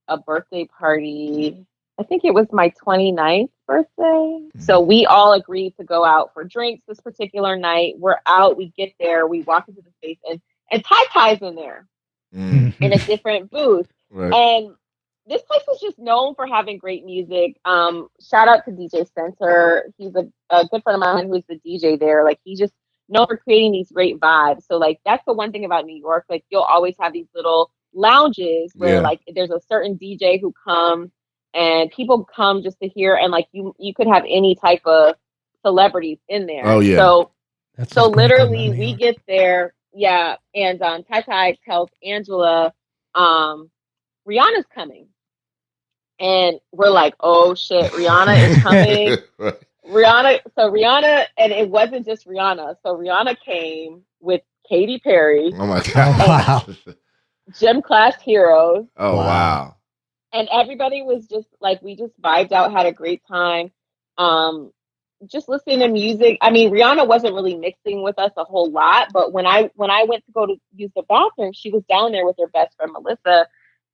a birthday party. I think it was my 29th birthday. So we all agreed to go out for drinks this particular night. We're out, we get there, we walk into the space, and Ty in there in a different booth. Right. And this place was just known for having great music. Shout out to DJ Spencer. He's a good friend of mine who's the DJ there. Like, he's just known for creating these great vibes. So like, that's the one thing about New York. Like, you'll always have these little lounges where like there's a certain DJ who comes and people come just to hear, and like you could have any type of celebrities in there. Oh yeah. So literally we get there, and Ty tells Angela, Rihanna's coming. And we're like, oh shit, Rihanna is coming. Right. Rihanna, and it wasn't just Rihanna. So Rihanna came with Katy Perry. Oh my God. Wow. Gym Class Heroes. Oh wow. And everybody was just like, we just vibed out, had a great time. Just listening to music. I mean, Rihanna wasn't really mixing with us a whole lot, but when I went to go to use the bathroom, she was down there with her best friend Melissa.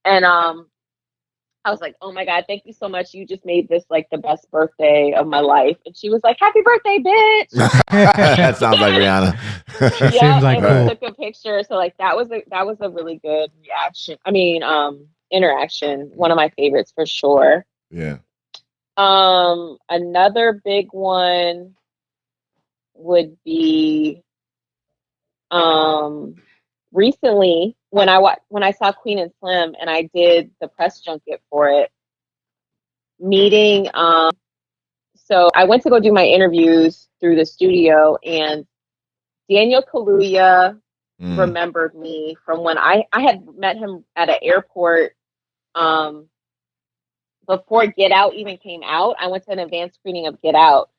And I was like, oh my God, thank you so much. You just made this like the best birthday of my life. And she was like, happy birthday, bitch. That sounds like Rihanna. She seems like and cool. we took a picture. So like that was a really good reaction. I mean, interaction. One of my favorites for sure. Yeah. Another big one would be recently when I saw Queen and Slim and I did the press junket for it, meeting so I went to go do my interviews through the studio, and Daniel Kaluuya remembered me from when I had met him at an airport before Get Out even came out. I went to an advanced screening of Get Out.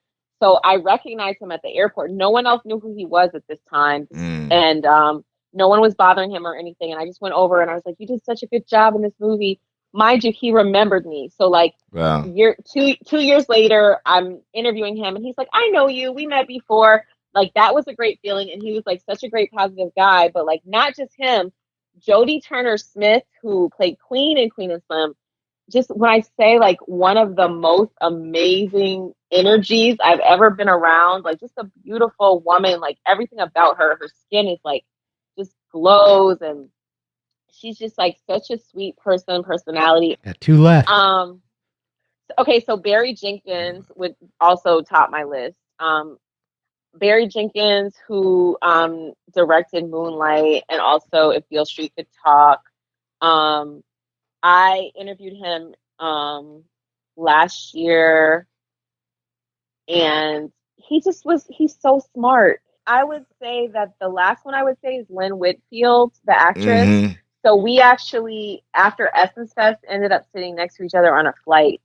So I recognized him at the airport. No one else knew who he was at this time. And no one was bothering him or anything. And I just went over and I was like, you did such a good job in this movie. Mind you, he remembered me. So like, wow. 2 years later, I'm interviewing him and he's like, I know you, we met before. Like, that was a great feeling. And he was like such a great positive guy, but like not just him, Jodie Turner-Smith, who played Queen in Queen and Slim, just when I say like one of the most amazing energies I've ever been around, like just a beautiful woman, like everything about her skin is like just glows, and she's just like such a sweet personality. Got two left. Okay, so Barry Jenkins would also top my list. Barry Jenkins, who directed Moonlight and also If Beale Street Could Talk. I interviewed him last year, and he's so smart. I would say that the last one I would say is Lynn Whitfield, the actress. Mm-hmm. So we actually, after Essence Fest, ended up sitting next to each other on a flight.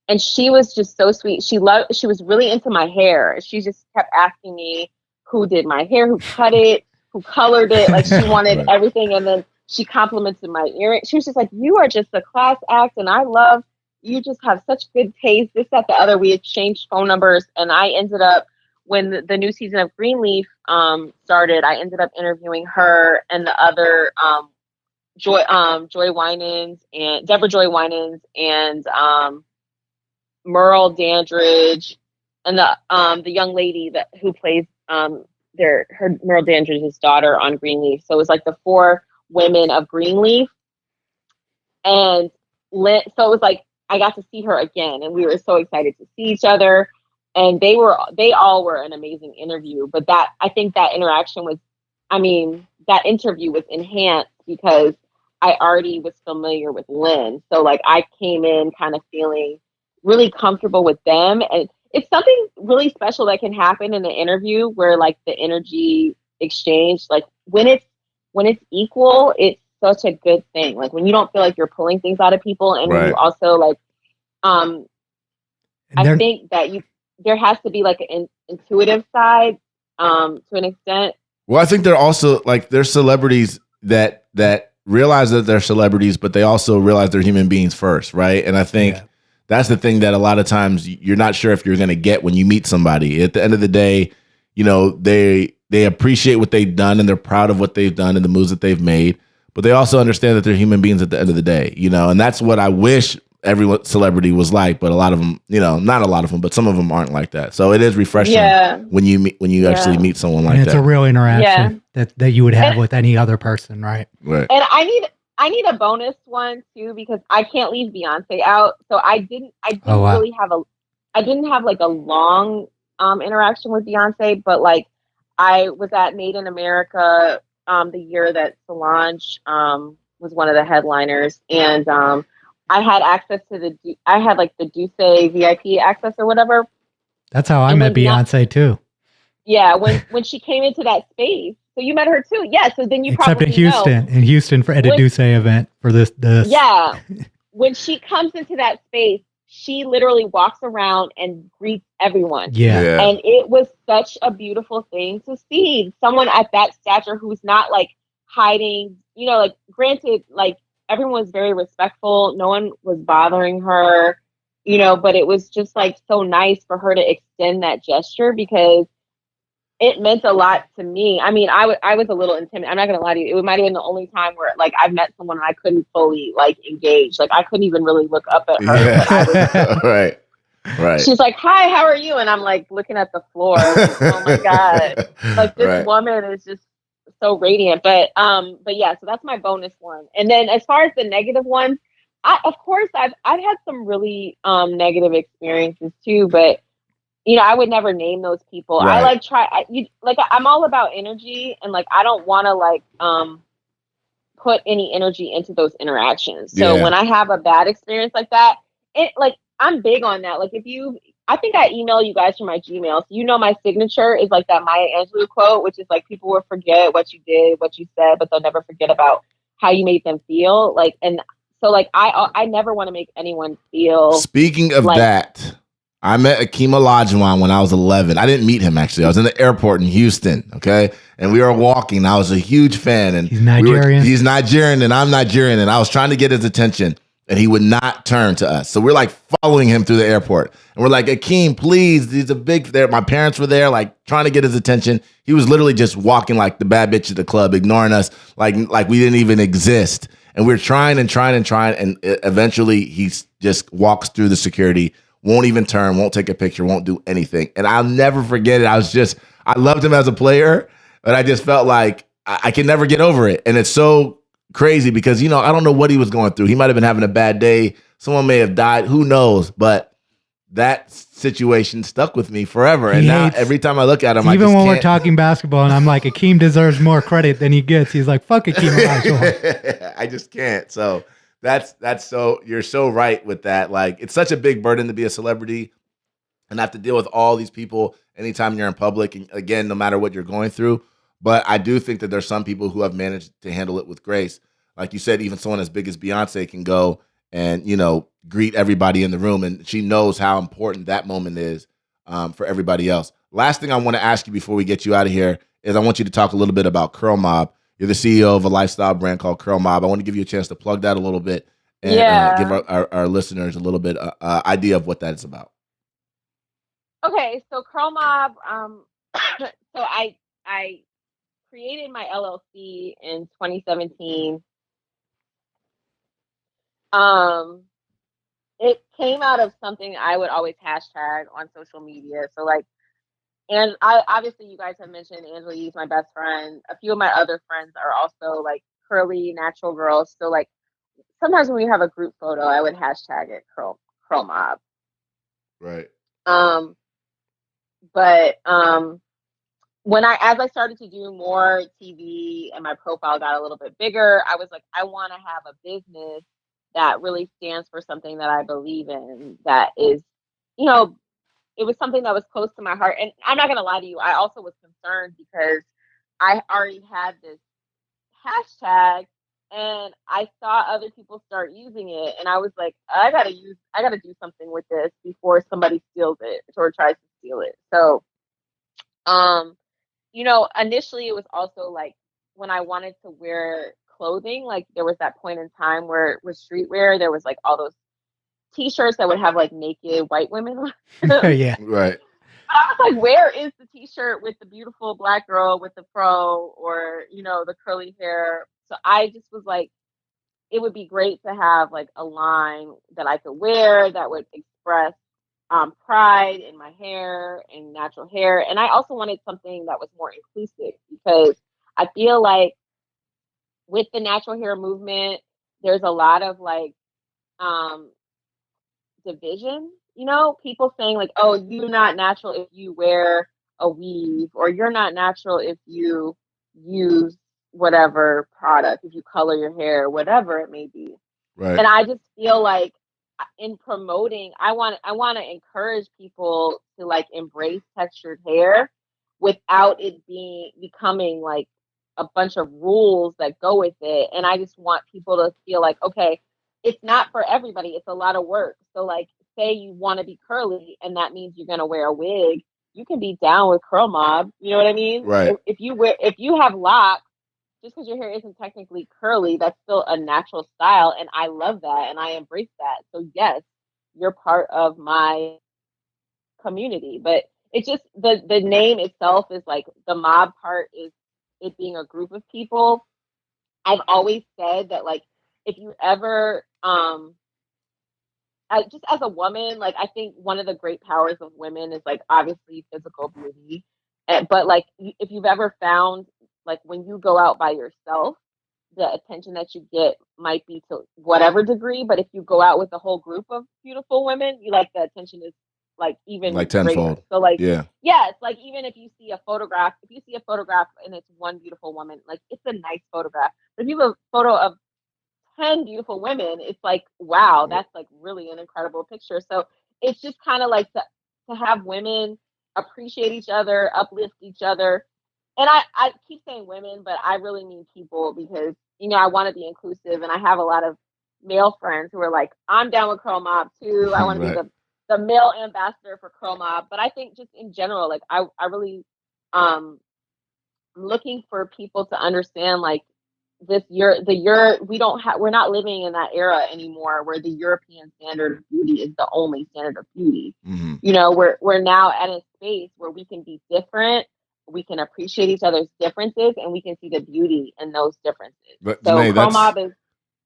And she was just so sweet. She was really into my hair. She just kept asking me who did my hair, who cut it, who colored it. Like she wanted everything. And then she complimented my earring. She was just like, you are just a class act. And I love, you just have such good taste. This, that, the other. We exchanged phone numbers. And I ended up, when the new season of Greenleaf started, I ended up interviewing her and the other Joy Winans and Deborah Joy Winans and Merle Dandridge and the young lady who plays Merle Dandridge's daughter on Greenleaf. So it was like the 4 women of Greenleaf, and so it was like I got to see her again, and we were so excited to see each other. And they all were an amazing interview. But I think that interaction that interview was enhanced because I already was familiar with Lynn. So like I came in kind of feeling really comfortable with them. And it's something really special that can happen in an interview where like the energy exchange, like when it's equal, it's such a good thing. Like when you don't feel like you're pulling things out of people, and when you also like, I think that there has to be like an intuitive side to an extent. Well, I think they're also like there's celebrities that realize that they're celebrities, but they also realize they're human beings first, right? And I think that's the thing that a lot of times you're not sure if you're going to get when you meet somebody. At the end of the day, you know, they appreciate what they've done and they're proud of what they've done and the moves that they've made, but they also understand that they're human beings at the end of the day, you know, and that's what I wish every celebrity was like, but a lot of them, you know, not a lot of them, but some of them aren't like that. So it is refreshing when you actually meet someone like that. It's a real interaction that you would have with any other person, right? Right. And I need a bonus one too, because I can't leave Beyonce out. So I didn't really have like a long interaction with Beyonce, but like I was at Made in America the year that Solange was one of the headliners, and I had access to I had like the Duce VIP access or whatever. That's how I met Beyonce too. Yeah, when she came into that space. So you met her too. Yeah, so then you Except probably in Houston for at a Duce event for this. Yeah. When she comes into that space, she literally walks around and greets everyone. Yeah. And it was such a beautiful thing to see someone at that stature who's not like hiding, you know, like granted, like everyone was very respectful. No one was bothering her, you know, but it was just like so nice for her to extend that gesture because it meant a lot to me. I mean, I was a little intimidated. I'm not going to lie to you. It might have been the only time where like I've met someone and I couldn't fully like engage. Like I couldn't even really look up at her. Yeah. Right. She's like, "Hi, how are you?" And I'm like looking at the floor. Like, oh my God. Like this woman is just so radiant. But yeah, so that's my bonus one. And then as far as the negative ones, I've had some really negative experiences too, but you know, I would never name those people. Right. I'm all about energy, and like I don't want to like put any energy into those interactions. So when I have a bad experience like that, I'm big on that. Like I think I email you guys from my Gmail. So you know my signature is like that Maya Angelou quote, which is like people will forget what you did, what you said, but they'll never forget about how you made them feel. Like, and so like I never want to make anyone feel. Speaking of that, I met Akeem Olajuwon when I was 11. I didn't meet him, actually. I was in the airport in Houston, okay? And we were walking. I was a huge fan. And he's Nigerian. He's Nigerian, and I'm Nigerian. And I was trying to get his attention. and he would not turn to us. So we're like following him through the airport. And we're like, Akeem, please, he's a big there. My parents were there, like trying to get his attention. He was literally just walking like the bad bitch at the club, ignoring us, like we didn't even exist. And we're trying, and eventually he just walks through the security, won't even turn, won't take a picture, won't do anything. And I'll never forget it. I loved him as a player, but I just felt like I can never get over it. And it's so crazy because, I don't know what he was going through. He might have been having a bad day. Someone may have died. Who knows? But that situation stuck with me forever. And now every time I look at him, even when we're talking basketball and I'm like, Akeem deserves more credit than he gets. He's like, fuck Akeem Olajuwon. I just can't. So that's so, you're so right with that. Like, it's such a big burden to be a celebrity and have to deal with all these people anytime you're in public. And again, no matter what you're going through. But I do think that there's some people who have managed to handle it with grace. Like you said, even someone as big as Beyonce can go and, greet everybody in the room. And she knows how important that moment is for everybody else. Last thing I want to ask you before we get you out of here is I want you to talk a little bit about Curl Mob. You're the CEO of a lifestyle brand called Curl Mob. I want to give you a chance to plug that a little bit and give our listeners a little bit idea of what that is about. Okay, so Curl Mob, so I created my LLC in 2017. It came out of something I would always hashtag on social media. So and obviously you guys have mentioned Angela Yee's my best friend. A few of my other friends are also like curly natural girls. So sometimes when we have a group photo, I would hashtag it Curl Mob. Right. But as I started to do more TV and my profile got a little bit bigger, I was like, I want to have a business that really stands for something that I believe in, that is, it was something that was close to my heart. And I'm not going to lie to you, I also was concerned because I already had this hashtag and I saw other people start using it. And I was like, I got to do something with this before somebody steals it or tries to steal it. So, initially it was also like when I wanted to wear clothing, like there was that point in time where with streetwear, there was like all those t-shirts that would have like naked white women on them. Yeah. Right. I was like, where is the t-shirt with the beautiful black girl with the fro or, the curly hair? So I just was like, it would be great to have like a line that I could wear that would express pride in my hair and natural hair. And I also wanted something that was more inclusive because I feel like with the natural hair movement, there's a lot of like division, people saying like, oh, you're not natural if you wear a weave, or you're not natural if you use whatever product, if you color your hair, whatever it may be. Right. And I just feel like in promoting, I want to encourage people to like embrace textured hair without it becoming like a bunch of rules that go with it. And I just want people to feel like, okay, it's not for everybody. It's a lot of work. So like, say you want to be curly and that means you're going to wear a wig, you can be down with Curl Mob. You know what I mean? Right. If you have locks, just because your hair isn't technically curly, that's still a natural style. And I love that. And I embrace that. So yes, you're part of my community, but it's just the name itself is like the mob part is it being a group of people. I've always said that like, if you ever, just as a woman, like I think one of the great powers of women is like obviously physical beauty, but like if you've ever found like when you go out by yourself, the attention that you get might be to whatever degree, but if you go out with a whole group of beautiful women, you like the attention is like even like tenfold. greater. So like yeah, it's like even if you see a photograph and it's one beautiful woman, like it's a nice photograph. But if you have a photo of 10 beautiful women, it's like, wow, that's like really an incredible picture. So it's just kind of like to have women appreciate each other, uplift each other. And I keep saying women, but I really mean people because, I want to be inclusive. And I have a lot of male friends who are like, I'm down with Curl Mob too. I want to be the male ambassador for Curl Mob. But I think just in general, like I really, I'm looking for people to understand like we're not living in that era anymore where the European standard of beauty is the only standard of beauty. Mm-hmm. You know, we're now at a space where we can be different, we can appreciate each other's differences, and we can see the beauty in those differences. But So Janae,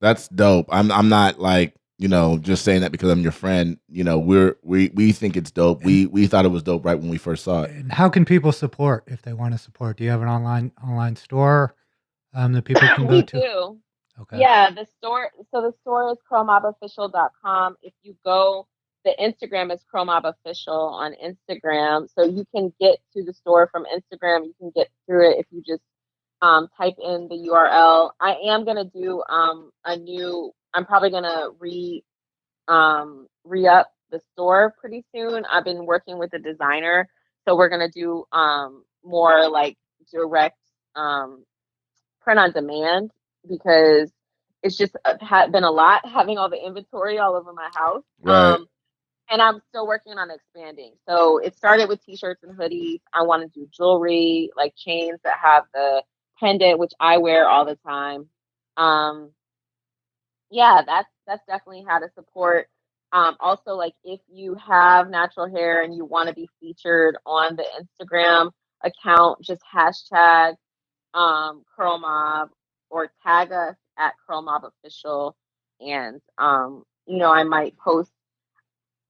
that's dope. I'm not like, you know, just saying that because I'm your friend. You know, we think it's dope. We thought it was dope right when we first saw it. And how can people support if they want to support? Do you have an online store that people can go we to? do. Okay. Yeah, the store is crowmobofficial.com. If you go, the Instagram is crowmobofficial on Instagram. So you can get to the store from Instagram. You can get through it if you just type in the URL. I am gonna do I'm probably gonna re-up the store pretty soon. I've been working with a designer, so we're gonna do more like direct print on demand, because it's just been a lot having all the inventory all over my house. Right. And I'm still working on expanding. So it started with t-shirts and hoodies. I want to do jewelry, like chains that have the pendant, which I wear all the time. Yeah, that's definitely how to support. Also, like if you have natural hair and you want to be featured on the Instagram account, just hashtag Curl Mob or tag us at Curl Mob Official, and you know, I might post.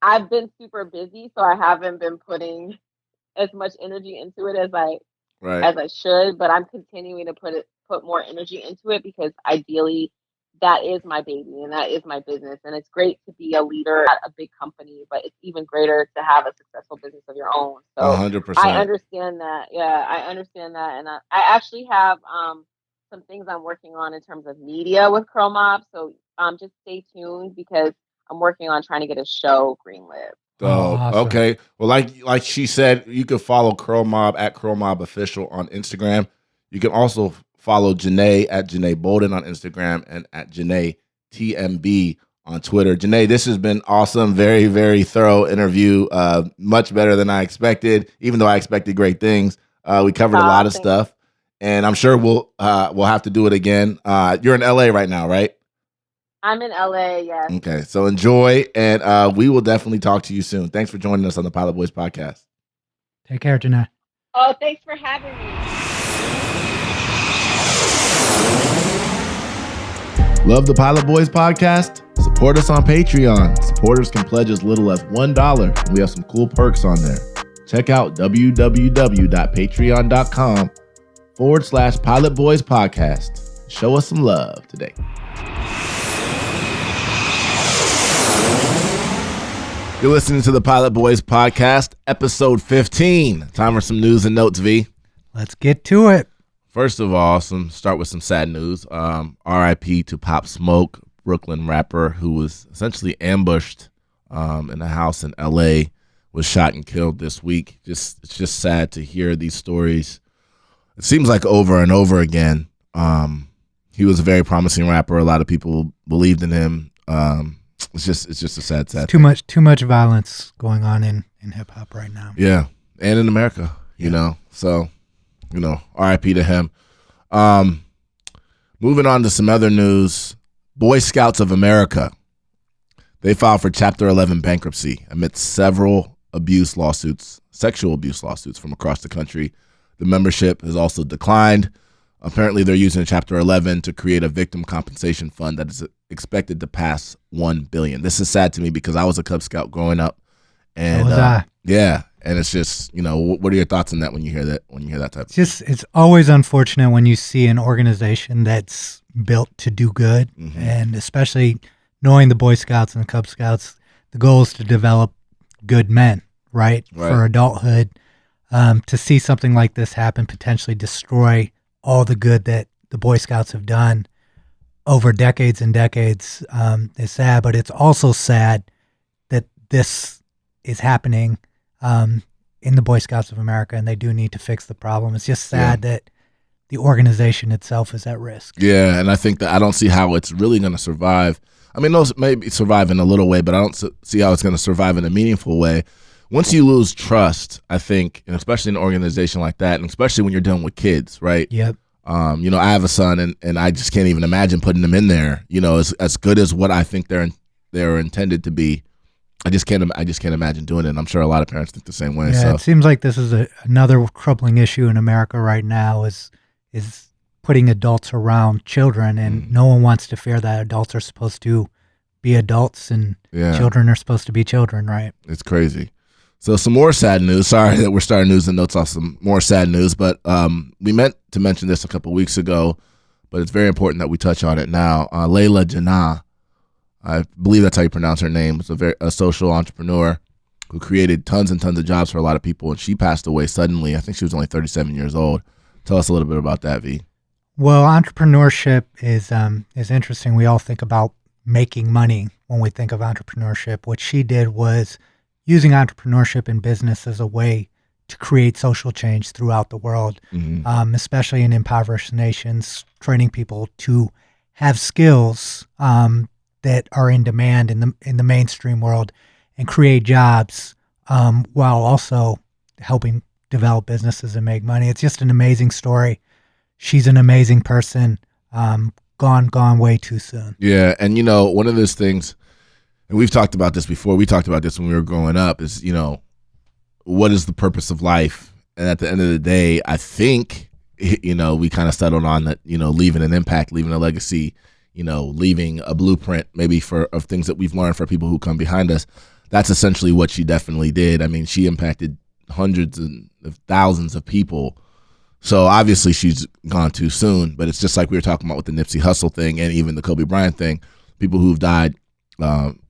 I've been super busy, so I haven't been putting as much energy into it as I should, but I'm continuing to put more energy into it, because ideally that is my baby and that is my business. And it's great to be a leader at a big company, but it's even greater to have a successful business of your own. So 100%. I understand that. Yeah, I understand that. And I actually have some things I'm working on in terms of media with Curl Mob. So just stay tuned, because I'm working on trying to get a show greenlit. So awesome. Okay, well, like she said, you can follow Curl Mob at Curl Mob Official on Instagram. You can also follow Janae at Janae Bolden on Instagram and at Janae TMB on Twitter. Janae, this has been awesome. Very, very thorough interview. Much better than I expected, even though I expected great things. We covered a lot of stuff, and I'm sure we'll have to do it again. You're in LA right now, right? I'm in LA, yes. Okay, so enjoy, and we will definitely talk to you soon. Thanks for joining us on the Pilot Boys podcast. Take care, Janae. Oh, thanks for having me. Love the Pilot Boys podcast? Support us on Patreon. Supporters can pledge as little as $1, and we have some cool perks on there. Check out www.patreon.com/Pilot Boys podcast. Show us some love today. You're listening to the Pilot Boys podcast, episode 15. Time for some news and notes, V. Let's get to it. First of all, start with some sad news. R.I.P. to Pop Smoke, Brooklyn rapper who was essentially ambushed in a house in L.A., was shot and killed this week. It's just sad to hear these stories. It seems like over and over again. He was a very promising rapper. A lot of people believed in him. It's just a sad Too much violence going on in hip hop right now. Yeah, and in America, you know. So, you know, R.I.P. to him. Moving on to some other news. Boy Scouts of America, they filed for Chapter 11 bankruptcy amidst several sexual abuse lawsuits from across the country. The membership has also declined. Apparently, they're using Chapter 11 to create a victim compensation fund that is expected to pass $1 billion. This is sad to me because I was a Cub Scout growing up, and yeah, and it's just, you know, what are your thoughts on that when you hear that? When you hear that type? It's always unfortunate when you see an organization that's built to do good, and especially knowing the Boy Scouts and the Cub Scouts, the goal is to develop good men, right? For adulthood. To see something like this happen, potentially destroy all the good that the Boy Scouts have done over decades and decades, is sad. But it's also sad that this is happening in the Boy Scouts of America, and they do need to fix the problem. It's just sad that the organization itself is at risk. Yeah, and I think that I don't see how it's really going to survive. I mean, those maybe survive in a little way, but I don't see how it's going to survive in a meaningful way. Once you lose trust, I think, and especially in an organization like that, and especially when you're dealing with kids, right? Yep. You know, I have a son, and I just can't even imagine putting them in there. You know, as good as what I think they're intended to be. I just can't imagine doing it. And I'm sure a lot of parents think the same way. Yeah, So it seems like this is another troubling issue in America right now is putting adults around children, and no one wants to fear that adults are supposed to be adults and children are supposed to be children, right? it's crazy. So some more sad news. Sorry that we're starting news and notes off some more sad news, but we meant to mention this a couple weeks ago, but it's very important that we touch on it now. Layla Jinnah, I believe that's how you pronounce her name, was a social entrepreneur who created tons and tons of jobs for a lot of people, and she passed away suddenly. I think she was only 37 years old. Tell us a little bit about that, V. Well, entrepreneurship is interesting. We all think about making money when we think of entrepreneurship. What she did was using entrepreneurship in business as a way to create social change throughout the world, especially in impoverished nations, training people to have skills that are in demand in the mainstream world and create jobs while also helping develop businesses and make money. It's just an amazing story. She's an amazing person. Gone way too soon. Yeah, and you know, one of those things, and we've talked about this before, we talked about this when we were growing up, is, you know, what is the purpose of life? And at the end of the day, I think, you know, we kind of settled on that, you know, leaving an impact, leaving a legacy, you know, leaving a blueprint maybe of things that we've learned for people who come behind us. That's essentially what she definitely did. I mean, she impacted hundreds of thousands of people. So obviously she's gone too soon, but it's just like we were talking about with the Nipsey Hussle thing and even the Kobe Bryant thing, people who've died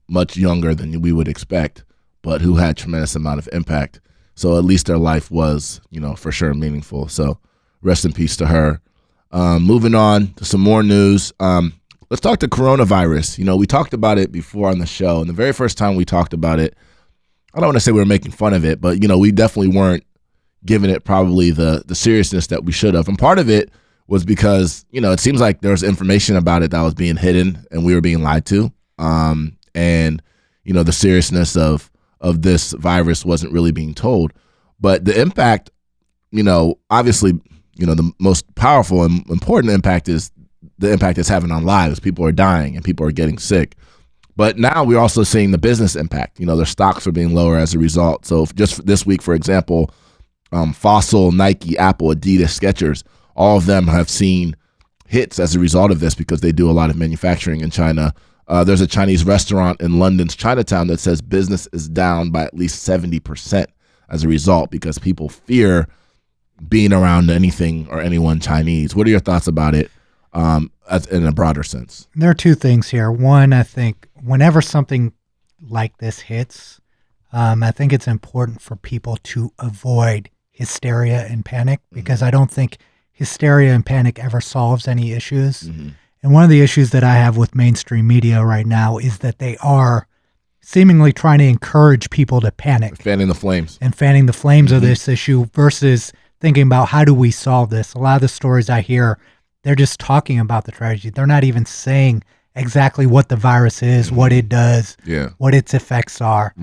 much younger than we would expect, but who had tremendous amount of impact. So at least their life was, you know, for sure meaningful. So rest in peace to her. Moving on to some more news. Let's talk to coronavirus. You know, we talked about it before on the show, and the very first time we talked about it, I don't want to say we were making fun of it, but, you know, we definitely weren't giving it probably the seriousness that we should have. And part of it was because, you know, it seems like there was information about it that was being hidden and we were being lied to. And, you know, the seriousness of this virus wasn't really being told. But the impact, you know, obviously, you know, the most powerful and important impact is the impact it's having on lives. People are dying and people are getting sick. But now we're also seeing the business impact. You know, their stocks are being lower as a result. So just this week, for example, Fossil, Nike, Apple, Adidas, Skechers, all of them have seen hits as a result of this because they do a lot of manufacturing in China. There's a Chinese restaurant in London's Chinatown that says business is down by at least 70% as a result because people fear being around anything or anyone Chinese. What are your thoughts about it in a broader sense? There are two things here. One, I think whenever something like this hits, I think it's important for people to avoid hysteria and panic because I don't think hysteria and panic ever solves any issues. Mm-hmm. And one of the issues that I have with mainstream media right now is that they are seemingly trying to encourage people to panic. Fanning the flames. And fanning the flames of this issue versus thinking about how do we solve this. A lot of the stories I hear, they're just talking about the tragedy. They're not even saying exactly what the virus is, what it does, what its effects are.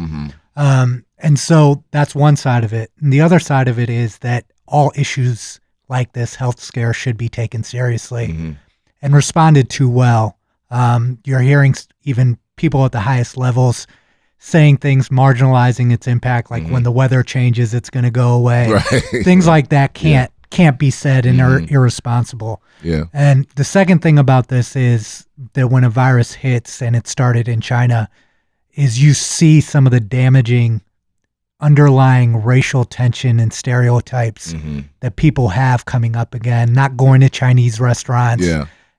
And so that's one side of it. And the other side of it is that all issues like this health scare should be taken seriously and responded to well. You're hearing even people at the highest levels saying things marginalizing its impact, like when the weather changes, it's going to go away. Right. Things like that can't be said and are irresponsible. Yeah. And the second thing about this is that when a virus hits, and it started in China, is you see some of the damaging underlying racial tension and stereotypes that people have coming up again, not going to Chinese restaurants,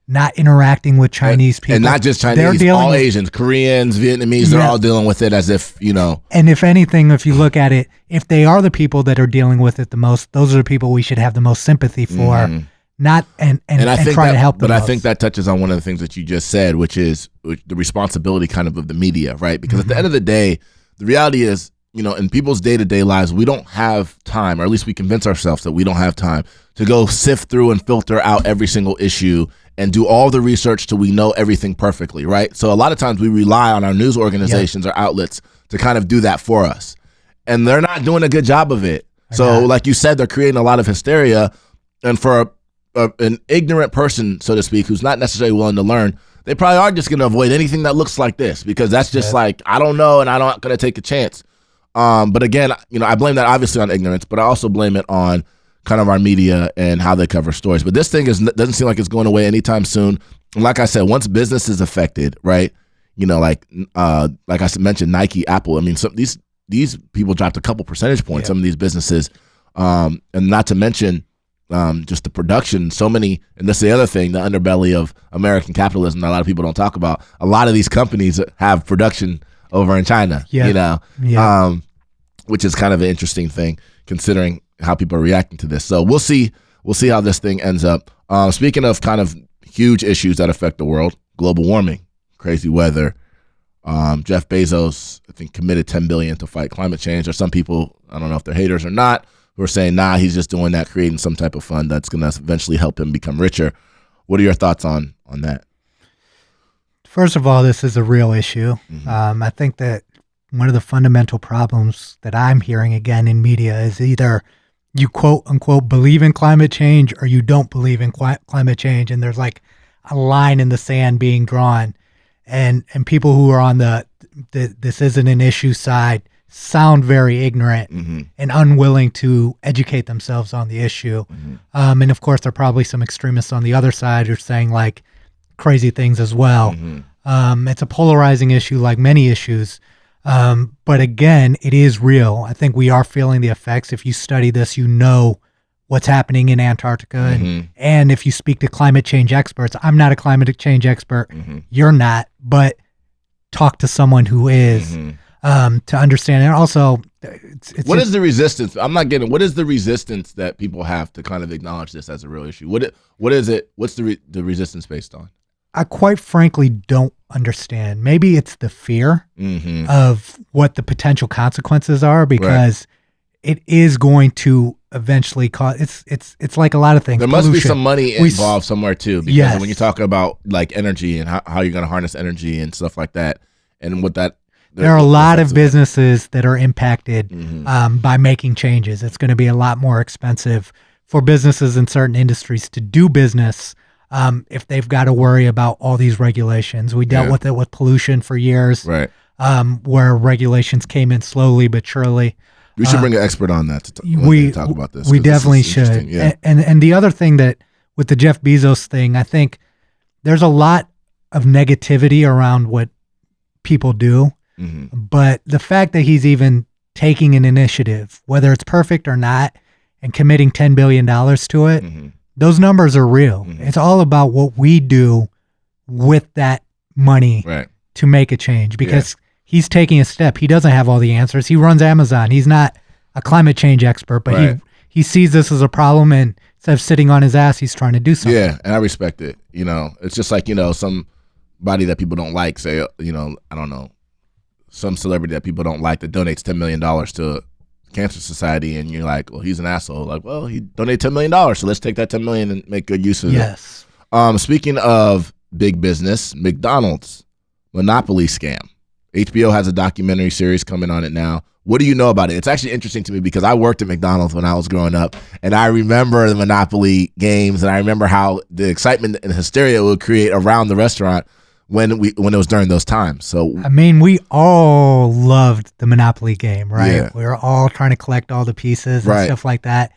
not interacting with Chinese people. And not just Chinese, all Asians, Koreans, Vietnamese, they're all dealing with it as if, you know. And if anything, if you look at it, if they are the people that are dealing with it the most, those are the people we should have the most sympathy for, not and try to help them. But I think that touches on one of the things that you just said, which is the responsibility kind of the media, right? Because at the end of the day, the reality is, you know, in people's day-to-day lives, we don't have time, or at least we convince ourselves that we don't have time to go sift through and filter out every single issue and do all the research till we know everything perfectly, right? So a lot of times we rely on our news organizations or outlets to kind of do that for us. And they're not doing a good job of it. So like you said, they're creating a lot of hysteria. And for an ignorant person, so to speak, who's not necessarily willing to learn, they probably are just going to avoid anything that looks like this because that's just like, I don't know, and I'm not going to take a chance. But again, I blame that obviously on ignorance, but I also blame it on kind of our media and how they cover stories. But this thing doesn't seem like it's going away anytime soon. And like I said, once business is affected, right? Like I mentioned, Nike, Apple. I mean, these people dropped a couple percentage points. Some of these businesses, and not to mention just the production. So many, and that's the other thing, the underbelly of American capitalism that a lot of people don't talk about. A lot of these companies have production over in China. Which is kind of an interesting thing considering how people are reacting to this. So we'll see how this thing ends up. Speaking of kind of huge issues that affect the world, global warming, crazy weather. Jeff Bezos, I think, committed $10 billion to fight climate change. There's some people, I don't know if they're haters or not, who are saying, nah, he's just doing that, creating some type of fund that's going to eventually help him become richer. What are your thoughts on that? First of all, this is a real issue. I think that one of the fundamental problems that I'm hearing again in media is either you quote unquote believe in climate change or you don't believe in climate change. And there's like a line in the sand being drawn. And people who are on the this isn't an issue side sound very ignorant and unwilling to educate themselves on the issue. And of course, there are probably some extremists on the other side who are saying like crazy things as well. It's a polarizing issue like many issues. But again, it is real. I think we are feeling the effects. If you study this, you know what's happening in Antarctica. And if you speak to climate change experts, I'm not a climate change expert. You're not, but talk to someone who is to understand. And also, what is the resistance? I'm not getting, what is the resistance that people have to kind of acknowledge this as a real issue? What is it? What's the resistance based on? I quite frankly don't understand. Maybe it's the fear of what the potential consequences are because it is going to eventually cause. It's like a lot of things. There must be some money involved somewhere too, because when you talk about like energy and how you're going to harness energy and stuff like that, and what that there are a lot of businesses that are impacted by making changes. It's going to be a lot more expensive for businesses in certain industries to do business. If they've got to worry about all these regulations. We dealt with it with pollution for years, where regulations came in slowly but surely. We should bring an expert on that to talk about this. We definitely should. Yeah. And the other thing that with the Jeff Bezos thing, I think there's a lot of negativity around what people do, but the fact that he's even taking an initiative, whether it's perfect or not, and committing $10 billion to it, those numbers are real. It's all about what we do with that money to make a change because he's taking a step. He doesn't have all the answers. He runs Amazon. He's not a climate change expert, but he sees this as a problem, and instead of sitting on his ass, he's trying to do something. Yeah, and I respect it. It's just like, somebody that people don't like, say, I don't know, some celebrity that people don't like that donates $10 million to Cancer Society, and you're like, well, he's an asshole. Like, well, he donated $10 million, so let's take that $10 million and make good use of it. Speaking of big business, McDonald's monopoly scam. HBO has a documentary series coming on it now. What do you know about it? It's actually interesting to me because I worked at McDonald's when I was growing up, and I remember the monopoly games, and I remember how the excitement and hysteria it would create around the restaurant when it was during those times. So I mean, we all loved the Monopoly game, right? Yeah. We were all trying to collect all the pieces and stuff like that.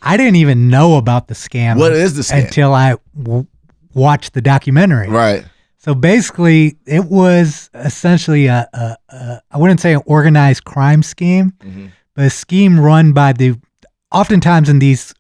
I didn't even know about the scam. What is the scam? Until I watched the documentary. Right. So basically, it was essentially I wouldn't say an organized crime scheme, but a scheme run by oftentimes in these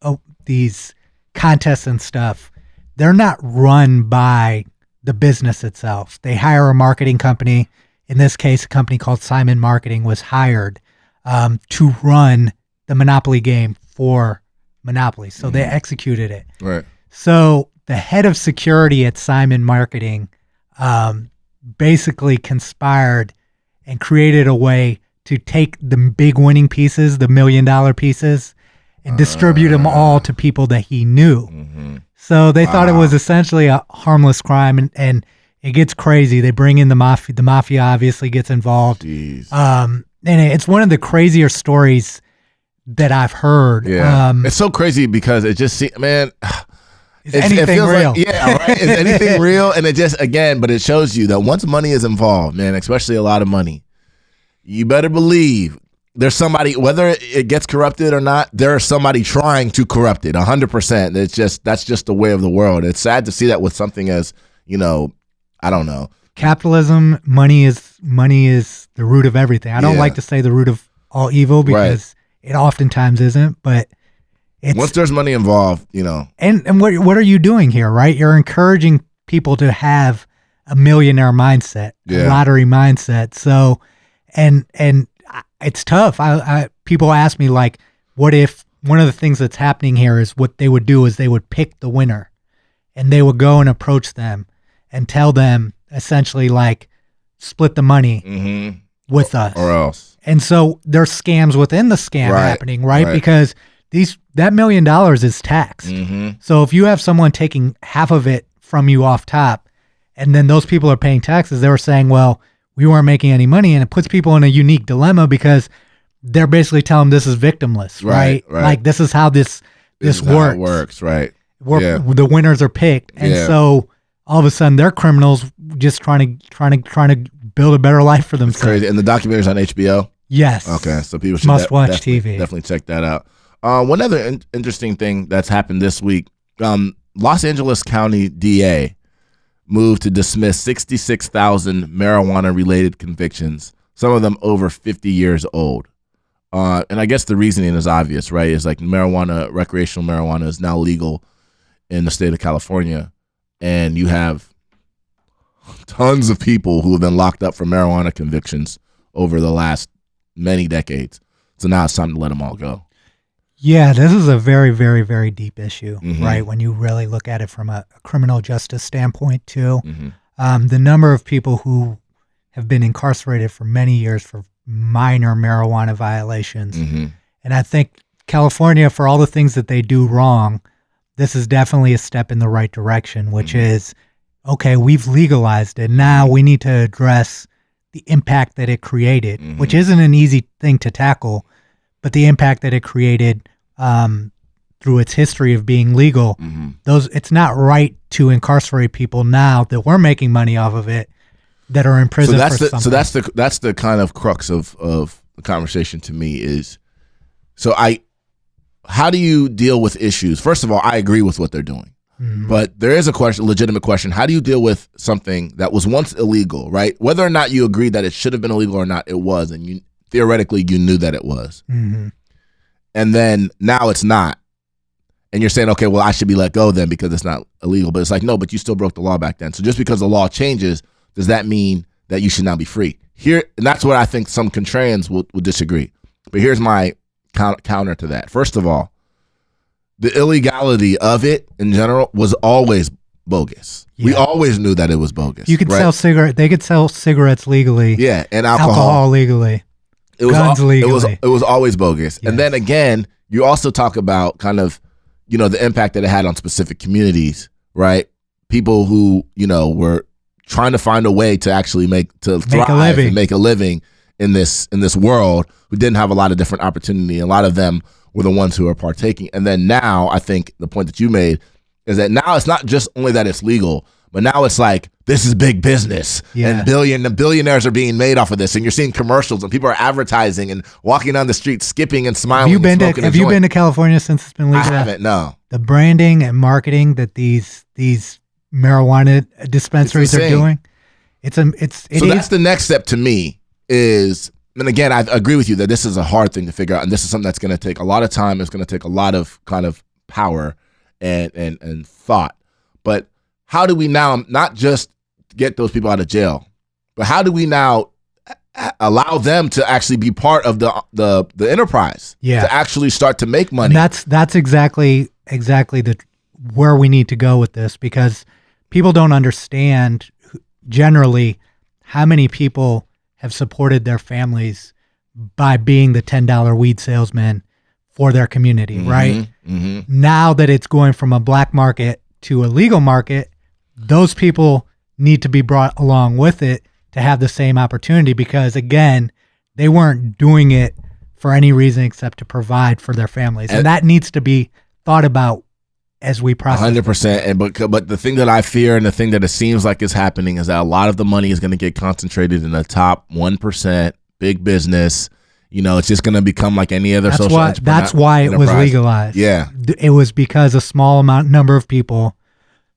contests and stuff, they're not run by the business itself. They hire a marketing company. In this case, a company called Simon Marketing was hired to run the Monopoly game for Monopoly. So they executed it. Right. So the head of security at Simon Marketing basically conspired and created a way to take the big winning pieces, the $1 million pieces, and distribute them all to people that he knew. So they thought it was essentially a harmless crime, and it gets crazy. They bring in the mafia. The mafia obviously gets involved. And it's one of the crazier stories that I've heard. Yeah. It's so crazy because it just, man, Is anything real? Yeah, right. Is anything real? And it just, again, but it shows you that once money is involved, man, especially a lot of money, you better believe there's somebody, whether it gets corrupted or not, there's somebody trying to corrupt it 100%. That's just the way of the world. It's sad to see that with something as, I don't know. Capitalism, money is the root of everything. I don't like to say the root of all evil because it oftentimes isn't, but once there's money involved, And what are you doing here, right? You're encouraging people to have a millionaire mindset, a lottery mindset. So, and it's tough. People ask me, like, what if one of the things that's happening here is what they would do is they would pick the winner and they would go and approach them and tell them essentially, like, split the money with us or else. And so there's scams within the scam happening, right? Because that $1 million is taxed. So if you have someone taking half of it from you off top, and then those people are paying taxes, they were saying, well, we weren't making any money, and it puts people in a unique dilemma because they're basically telling them this is victimless, right? Like, this is how this works. How it works, right? The winners are picked, and so all of a sudden they're criminals just trying to build a better life for themselves. It's crazy. And the documentary's on HBO? Yes. Okay, so people should must-watch TV. Definitely check that out. One other interesting thing that's happened this week, Los Angeles County DA moved to dismiss 66,000 marijuana-related convictions, some of them over 50 years old. And I guess the reasoning is obvious, right? It's like recreational marijuana is now legal in the state of California, and you have tons of people who have been locked up for marijuana convictions over the last many decades. So now it's time to let them all go. Yeah, this is a very, very, very deep issue, right? When you really look at it from a criminal justice standpoint, too. The number of people who have been incarcerated for many years for minor marijuana violations. And I think California, for all the things that they do wrong, this is definitely a step in the right direction, which is, okay, we've legalized it. Now we need to address the impact that it created, which isn't an easy thing to tackle, but the impact that it created through its history of being legal, it's not right to incarcerate people now that we're making money off of it that are in prison for something. So that's the kind of crux of the conversation to me is, how do you deal with issues? First of all, I agree with what they're doing. But there is a legitimate question. How do you deal with something that was once illegal, right? Whether or not you agree that it should have been illegal or not, it was, and theoretically you knew that it was. And then now it's not. And you're saying, okay, well, I should be let go then because it's not illegal. But it's like, no, but you still broke the law back then. So just because the law changes, does that mean that you should now be free? And that's what I think some contrarians will disagree. But here's my counter to that. First of all, the illegality of it in general was always bogus. Yeah. We always knew that it was bogus. You could sell cigarettes. They could sell cigarettes legally. Yeah, and alcohol legally. Guns legally. It was always bogus. Yes. And then again, you also talk about kind of, the impact that it had on specific communities, right? People who, were trying to find a way to actually thrive and make a living in this world, who didn't have a lot of different opportunity. A lot of them were the ones who are partaking. And then now, I think the point that you made is that now it's not just only that it's legal, but now it's like, this is big business. And the billionaires are being made off of this. And you're seeing commercials and people are advertising and walking down the street, skipping and smiling. Have you been to California since it's been legal? I haven't, no. The branding and marketing that these marijuana dispensaries are doing, so that's the next step to me is, and again, I agree with you that this is a hard thing to figure out, and this is something that's going to take a lot of time. It's going to take a lot of kind of power and thought. But how do we now not just get those people out of jail, but how do we now allow them to actually be part of the enterprise? To actually start to make money. And that's exactly where we need to go with this, because people don't understand generally how many people have supported their families by being the $10 weed salesman for their community, right? Now that it's going from a black market to a legal market, those people need to be brought along with it to have the same opportunity, because again, they weren't doing it for any reason except to provide for their families. And that needs to be thought about as we process. 100%. And but the thing that I fear and the thing that it seems like is happening is that a lot of the money is going to get concentrated in the top 1%, big business. It's just going to become like any other social enterprise. That's why it was legalized. Yeah. It was because a small number of people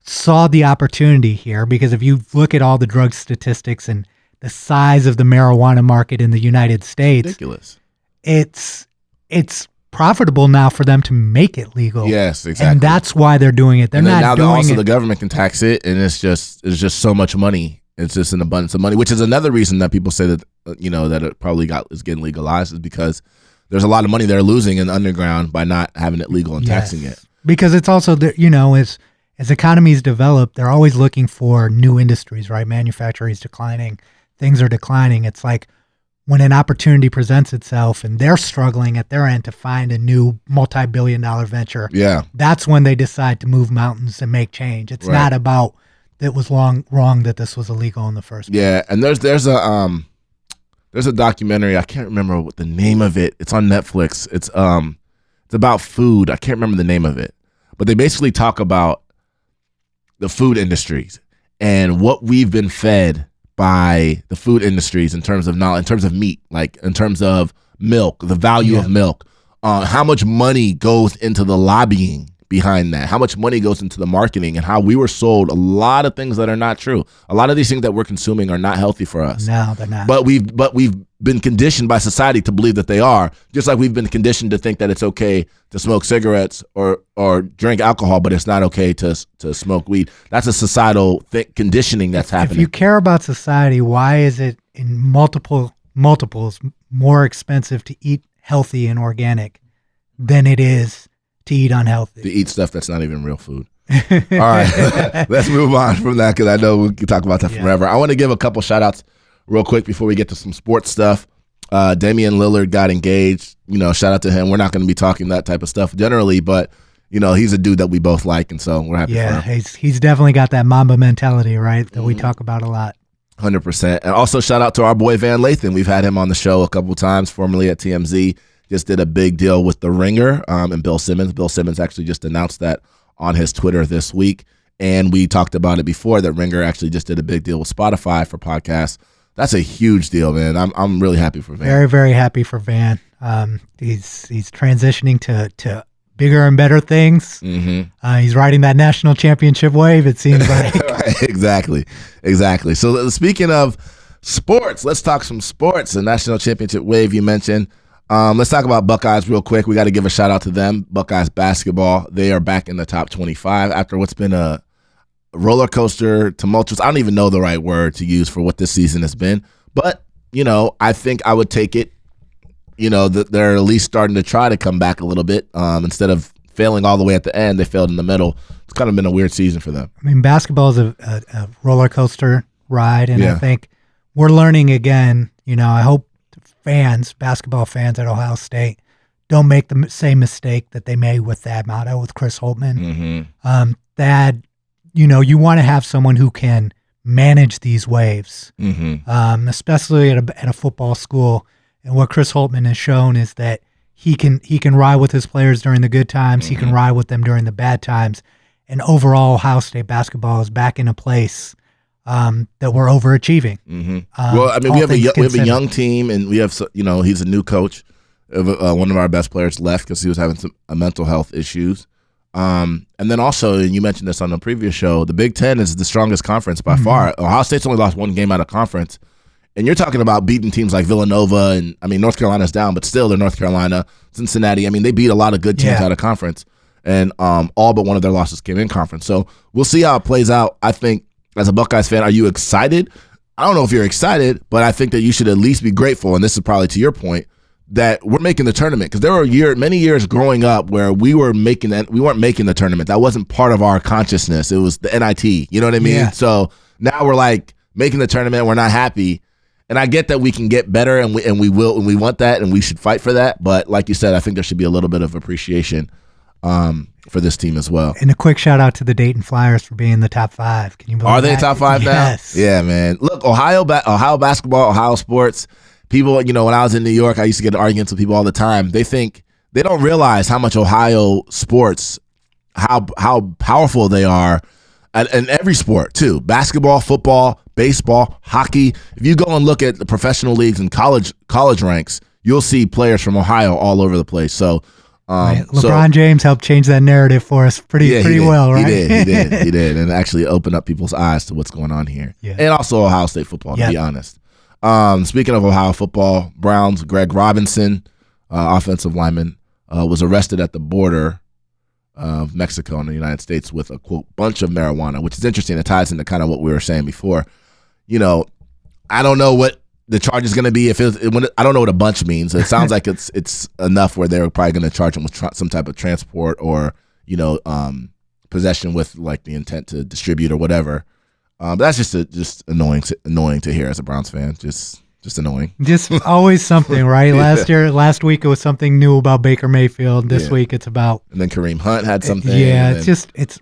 saw the opportunity here, because if you look at all the drug statistics and the size of the marijuana market in the United States, ridiculous. It's profitable now for them to make it legal. Yes, exactly. And that's why they're doing it. They're not now doing also it. The government can tax it, and it's just so much money. It's just an abundance of money, which is another reason that people say that that it probably is getting legalized, is because there's a lot of money they're losing in the underground by not having it legal and taxing it. Because it's also as economies develop, they're always looking for new industries, right? Manufacturing is declining, things are declining. It's like when an opportunity presents itself and they're struggling at their end to find a new multi-billion-dollar venture. Yeah, that's when they decide to move mountains and make change. It's not about it was wrong that this was illegal in the first place. Yeah, and there's a documentary, I can't remember what the name of it. It's on Netflix. It's about food. I can't remember the name of it, but they basically talk about the food industries and what we've been fed by the food industries in terms of knowledge, in terms of meat, like in terms of milk, the value of milk, how much money goes into the lobbying behind that, how much money goes into the marketing, and how we were sold a lot of things that are not true. A lot of these things that we're consuming are not healthy for us. No, they're not. But we've been conditioned by society to believe that they are, just like we've been conditioned to think that it's okay to smoke cigarettes or drink alcohol, but it's not okay to smoke weed. That's a societal conditioning that's happening. If you care about society, why is it in multiples more expensive to eat healthy and organic than it is to eat unhealthy? To eat stuff that's not even real food. All right, let's move on from that, because I know we can talk about that forever. I want to give a couple shout outs real quick before we get to some sports stuff. Damian Lillard got engaged. Shout out to him. We're not going to be talking that type of stuff generally, but he's a dude that we both like, and so we're happy for him. Yeah, he's definitely got that Mamba mentality, right, that we talk about a lot. 100%. And also shout out to our boy Van Lathan. We've had him on the show a couple times, formerly at TMZ. Just did a big deal with The Ringer and Bill Simmons. Bill Simmons actually just announced that on his Twitter this week. And we talked about it before, that Ringer actually just did a big deal with Spotify for podcasts. That's a huge deal, man. I'm really happy for Van. Very, very happy for Van. He's transitioning to bigger and better things. Mm-hmm. He's riding that national championship wave, it seems like. Exactly. So speaking of sports, let's talk some sports. The national championship wave you mentioned. Let's talk about Buckeyes real quick. We got to give a shout out to them. Buckeyes basketball. They are back in the top 25 after what's been a roller coaster, tumultuous. I don't even know the right word to use for what this season has been. But, I think I would take it, that they're at least starting to try to come back a little bit. Instead of failing all the way at the end, they failed in the middle. It's kind of been a weird season for them. I mean, basketball is a roller coaster ride, and I think we're learning again. I hope basketball fans at Ohio State, don't make the same mistake that they made with Thad Matta, with Chris Holtman. Mm-hmm. Thad, you want to have someone who can manage these waves, especially at a football school. And what Chris Holtman has shown is that he can ride with his players during the good times. He can ride with them during the bad times. And overall, Ohio State basketball is back in a place that we're overachieving. Well, I mean, we have a young team, and we have he's a new coach. One of our best players left because he was having some mental health issues. And then also, and you mentioned this on the previous show, the Big Ten is the strongest conference by far. Ohio State's only lost one game out of conference. And you're talking about beating teams like Villanova, and I mean, North Carolina's down, but still they're North Carolina. Cincinnati, I mean, they beat a lot of good teams out of conference. And all but one of their losses came in conference. So we'll see how it plays out. I think, as a Buckeyes fan, are you excited? I don't know if you're excited, but I think that you should at least be grateful, and this is probably to your point, that we're making the tournament. Because there were many years growing up where we weren't making the tournament. That wasn't part of our consciousness. It was the NIT. You know what I mean? Yeah. So now we're like making the tournament. We're not happy. And I get that we can get better, and we will, and we want that, and we should fight for that. But like you said, I think there should be a little bit of appreciation for this team as well. And a quick shout out to the Dayton Flyers for being in the top 5. Can you believe Are they that? top 5 now? Yes. Yeah, man. Look, Ohio basketball, Ohio sports. People, when I was in New York, I used to get arguments with people all the time. They don't realize how much Ohio sports how powerful they are in every sport too. Basketball, football, baseball, hockey. If you go and look at the professional leagues and college ranks, you'll see players from Ohio all over the place. So right. LeBron James helped change that narrative for us pretty well, right? He did, and actually opened up people's eyes to what's going on here. Yeah. And also Ohio State football, to be honest. Speaking of Ohio football, Browns' Greg Robinson, offensive lineman, was arrested at the border of Mexico and the United States with a, quote, bunch of marijuana, which is interesting. It ties into kind of what we were saying before. I don't know what the charge is going to be. I don't know what a bunch means. It sounds like it's enough where they're probably going to charge him with some type of transport or possession with like the intent to distribute or whatever. But that's just annoying to hear as a Browns fan. Just annoying. Just always something, right? Last week it was something new about Baker Mayfield. This week it's about, and then Kareem Hunt had something. Yeah,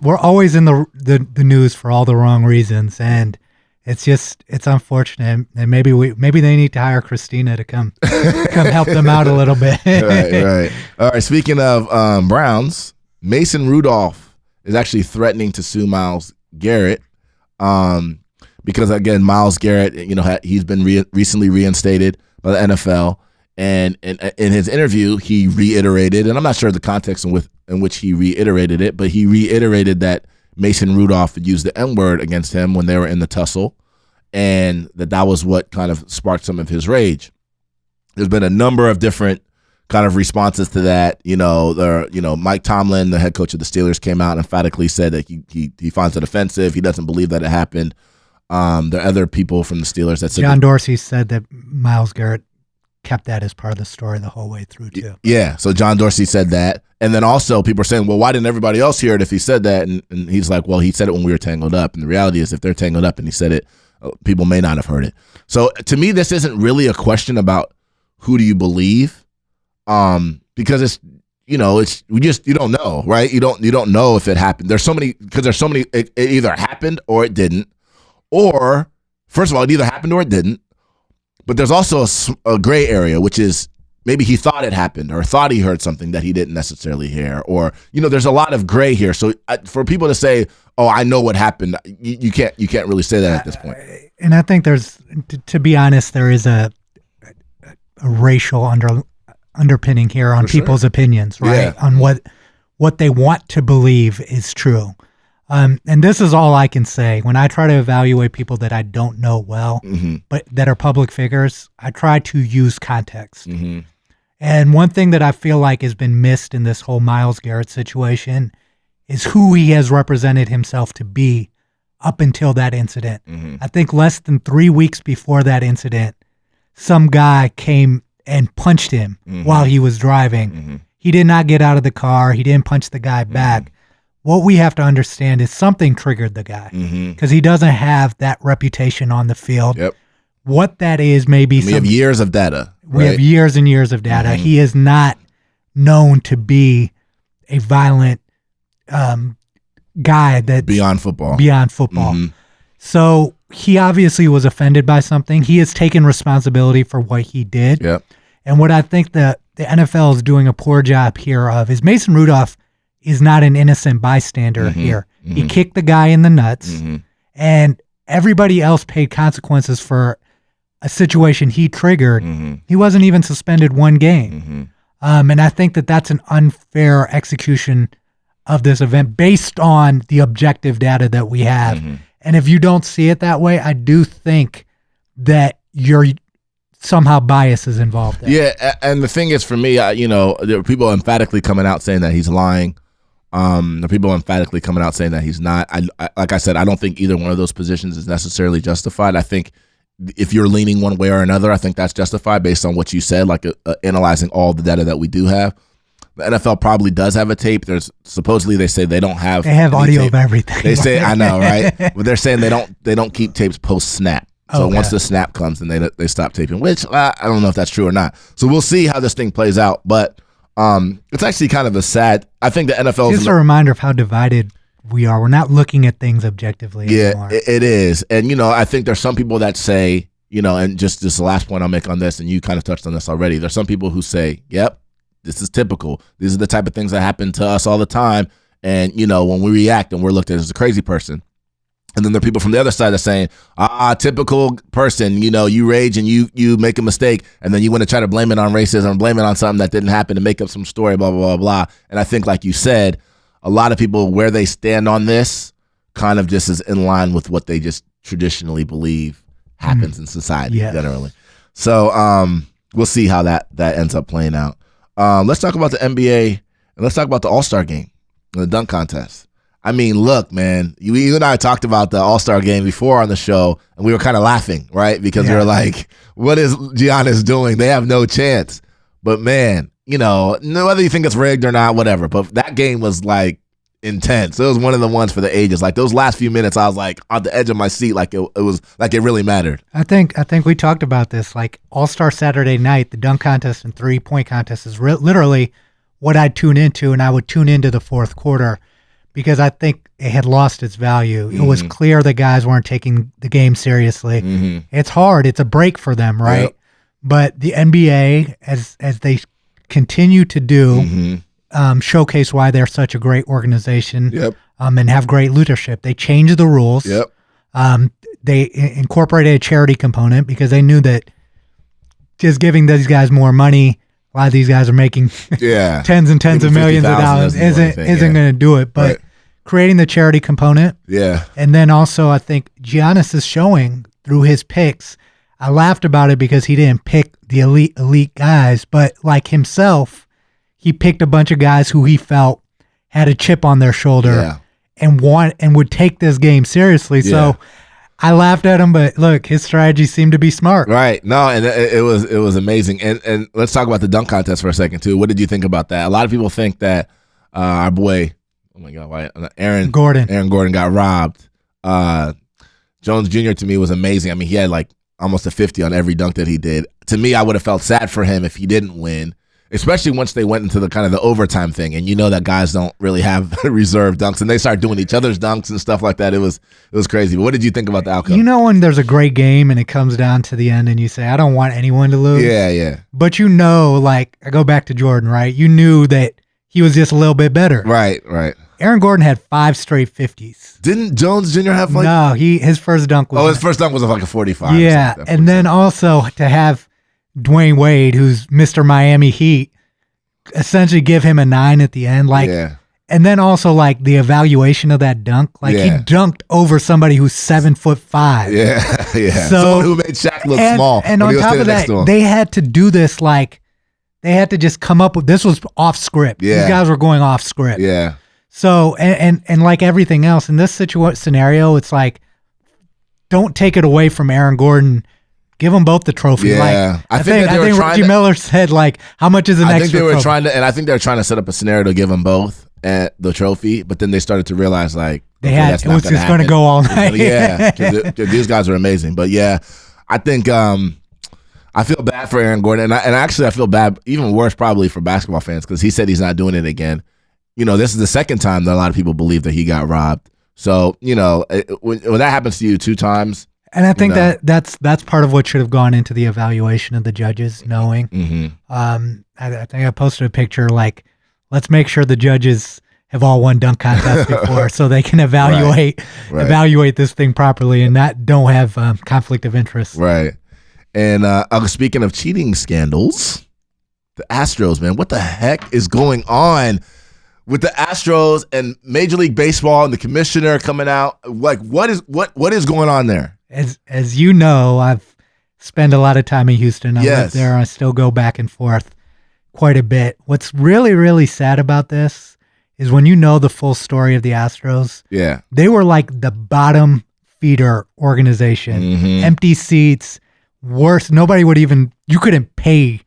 we're always in the news for all the wrong reasons, and it's unfortunate, and maybe they need to hire Christina to come help them out a little bit. Right. All right. Speaking of Browns, Mason Rudolph is actually threatening to sue Myles Garrett, because again, Myles Garrett, he's been recently reinstated by the NFL, and in his interview, he reiterated, and I'm not sure the context in which he reiterated it, but he reiterated that Mason Rudolph used the N-word against him when they were in the tussle, and that was what kind of sparked some of his rage. There's been a number of different kind of responses to that. Mike Tomlin, the head coach of the Steelers, came out and emphatically said that he finds it offensive. He doesn't believe that it happened. There are other people from the Steelers that said John Dorsey said that Myles Garrett kept that as part of the story the whole way through too. Yeah, so John Dorsey said that. And then also people are saying, well, why didn't everybody else hear it if he said that? And he's like, well, he said it when we were tangled up. And the reality is if they're tangled up and he said it, people may not have heard it. So to me, this isn't really a question about who do you believe, because it's you don't know, right? You don't know if it happened. There's so many, it either happened or it didn't. Or, first of all, it either happened or it didn't. But there's also a gray area, which is maybe he thought it happened or thought he heard something that he didn't necessarily hear. Or, there's a lot of gray here. So for people to say, oh, I know what happened, you can't really say that at this point. And I think to be honest, there is a racial underpinning here on people's opinions, right? Yeah. On what they want to believe is true. And this is all I can say. When I try to evaluate people that I don't know well, but that are public figures, I try to use context. Mm-hmm. And one thing that I feel like has been missed in this whole Myles Garrett situation is who he has represented himself to be up until that incident. Mm-hmm. I think less than 3 weeks before that incident, some guy came and punched him while he was driving. Mm-hmm. He did not get out of the car. He didn't punch the guy back. What we have to understand is something triggered the guy because he doesn't have that reputation on the field. Yep. What that is, maybe we have years of data. We have years and years of data. He is not known to be a violent guy that beyond football. So he obviously was offended by something. He has taken responsibility for what he did. Yep. And what I think the NFL is doing a poor job here of is Mason Rudolph is not an innocent bystander here. Mm-hmm. He kicked the guy in the nuts, and everybody else paid consequences for a situation he triggered. Mm-hmm. He wasn't even suspended one game. And I think that that's an unfair execution of this event based on the objective data that we have. And if you don't see it that way, I do think that somehow bias is involved there. Yeah, and the thing is, for me, there are people emphatically coming out saying that he's lying. There are people emphatically coming out saying that he's not. Like I said, I don't think either one of those positions is necessarily justified. I think if you're leaning one way or another, I think that's justified based on what you said, like analyzing all the data that we do have. The NFL probably does have a tape. Supposedly they say they don't have. They have audio tape. Of everything. They say, I know, right? But they're saying they don't keep tapes post snap. So once the snap comes, then they stop taping. Which I don't know if that's true or not. So we'll see how this thing plays out. But it's actually kind of a sad. I think the NFL is just a reminder of how divided we are. We're not looking at things objectively anymore. Yeah, it is. And I think there's some people that say, and just this the last point I'll make on this, and you kind of touched on this already. There's some people who say, "Yep, this is typical. These are the type of things that happen to us all the time." And, when we react and we're looked at as a crazy person. And then there are people from the other side that's saying, typical person, you rage and you make a mistake, and then you want to try to blame it on racism, blame it on something that didn't happen to make up some story, blah, blah, blah, blah. And I think, like you said, a lot of people, where they stand on this kind of just is in line with what they just traditionally believe happens in society generally. So we'll see how that ends up playing out. Let's talk about the NBA, and let's talk about the All-Star game and the dunk contest. I mean, look, man, you and I talked about the All-Star game before on the show, and we were kind of laughing, right? Because we were like, what is Giannis doing? They have no chance. But, man, whether you think it's rigged or not, whatever. But that game was, like, intense. It was one of the ones for the ages. Like, those last few minutes, I was, like, on the edge of my seat, like it was like it really mattered. I think we talked about this. Like, All-Star Saturday night, the dunk contest and three-point contest is literally what I'd tune into, and I would tune into the fourth quarter, because I think it had lost its value. It was clear the guys weren't taking the game seriously. It's hard. It's a break for them, right? Yep. But the NBA, as they continue to do, showcase why they're such a great organization and have great leadership. They changed the rules. They incorporated a charity component because they knew that just giving these guys more money, a lot of these guys are making tens and tens of millions of dollars, isn't going to do it. But creating the charity component, and then also I think Giannis is showing through his picks. I laughed about it because he didn't pick the elite guys, but like himself, he picked a bunch of guys who he felt had a chip on their shoulder and would take this game seriously. So I laughed at him, but look, his strategy seemed to be smart. Right. No, and it was amazing. And let's talk about the dunk contest for a second too. What did you think about that? A lot of people think that our boy, Aaron Gordon got robbed. Jones Jr. to me was amazing. I mean, he had like almost a 50 on every dunk that he did. To me, I would have felt sad for him if he didn't win, especially once they went into the kind of the overtime thing, and that guys don't really have reserve dunks, and they start doing each other's dunks and stuff like that. It was crazy. But what did you think about the outcome? When there's a great game and it comes down to the end, and you say, I don't want anyone to lose. Yeah. But like I go back to Jordan, right? You knew that he was just a little bit better. Right. Aaron Gordon had 5 straight 50s. Didn't Jones Jr. have like? No, his first dunk was. His first dunk was like a 45. Yeah, and then also to have Dwayne Wade, who's Mr. Miami Heat, essentially give him a 9 at the end, and then also like the evaluation of that dunk, like he dunked over somebody who's 7'5". Yeah. So someone who made Shaq look small. And on top of that, they had to do this like they had to just come up with this was off script. Yeah. These guys were going off script. Yeah. So and like everything else in this scenario, it's like don't take it away from Aaron Gordon. Give them both the trophy. Yeah, like, I think Reggie Miller said, like, how much is an extra trophy? I think they were trying to set up a scenario to give them both the trophy, but then they started to realize, like, it was just going to go all night. These guys are amazing. But, yeah, I think I feel bad for Aaron Gordon, and actually I feel bad, even worse probably for basketball fans, because he said he's not doing it again. This is the second time that a lot of people believe that he got robbed. So, when that happens to you 2 times, and I think that's part of what should have gone into the evaluation of the judges, knowing. I think I posted a picture like, let's make sure the judges have all won dunk contests before, so they can evaluate this thing properly and not don't have conflict of interest. Right. And speaking of cheating scandals, the Astros, man, what the heck is going on with the Astros and Major League Baseball and the commissioner coming out? Like, what is going on there? As you know, I've spent a lot of time in Houston. I live there. I still go back and forth quite a bit. What's really, really sad about this is when you know the full story of the Astros. Yeah, they were like the bottom feeder organization. Empty seats, worse. Nobody would even. You couldn't pay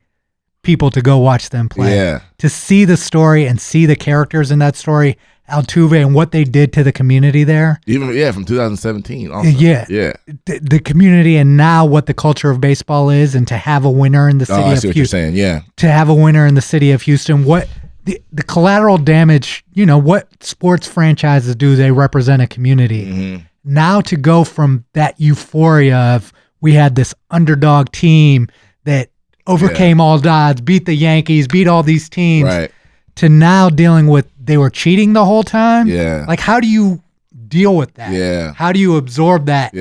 people to go watch them play. Yeah, to see the story and see the characters in that story. Altuve and what they did to the community there. Even from 2017 also. The community and now what the culture of baseball is, and to have a winner in the city of Houston. I see what you're saying, yeah. To have a winner in the city of Houston, what the collateral damage, what sports franchises do, they represent a community. Now to go from that euphoria of we had this underdog team that overcame all odds, beat the Yankees, beat all these teams, to now dealing with they were cheating the whole time. Yeah. Like, how do you deal with that? Yeah. How do you absorb that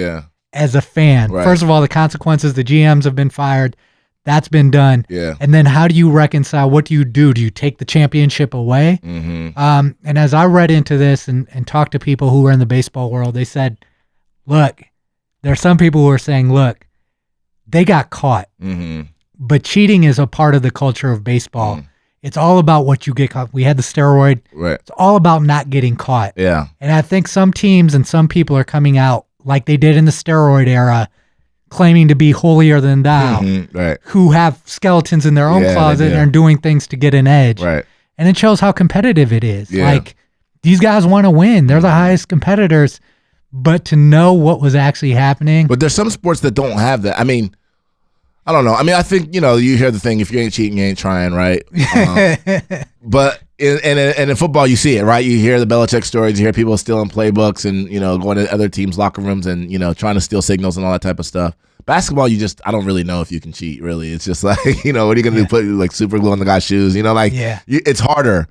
as a fan? Right. First of all, the consequences, the GMs have been fired. That's been done. Yeah. And then how do you reconcile? What do? Do you take the championship away? Mm-hmm. And as I read into this and talked to people who were in the baseball world, they said, look, there are some people who are saying, look, they got caught. Mm-hmm. But cheating is a part of the culture of baseball. Mm. It's all about what you get caught. We had the steroid. Right. It's all about not getting caught. Yeah. And I think some teams and some people are coming out like they did in the steroid era, claiming to be holier than thou, Right. who have skeletons in their own closet and are doing things to get an edge. Right. And it shows how competitive it is. Yeah. Like, these guys want to win. They're the highest competitors. But to know what was actually happening. But there's some sports that don't have that. I mean, I don't know. I mean, I think, you hear the thing, if you ain't cheating, you ain't trying, right? But in football, you see it, right? You hear the Belichick stories, you hear people stealing playbooks and, going to other teams' locker rooms and, trying to steal signals and all that type of stuff. Basketball, I don't really know if you can cheat, really. It's just like, what are you going to do? Put like super glue on the guy's shoes? It's harder.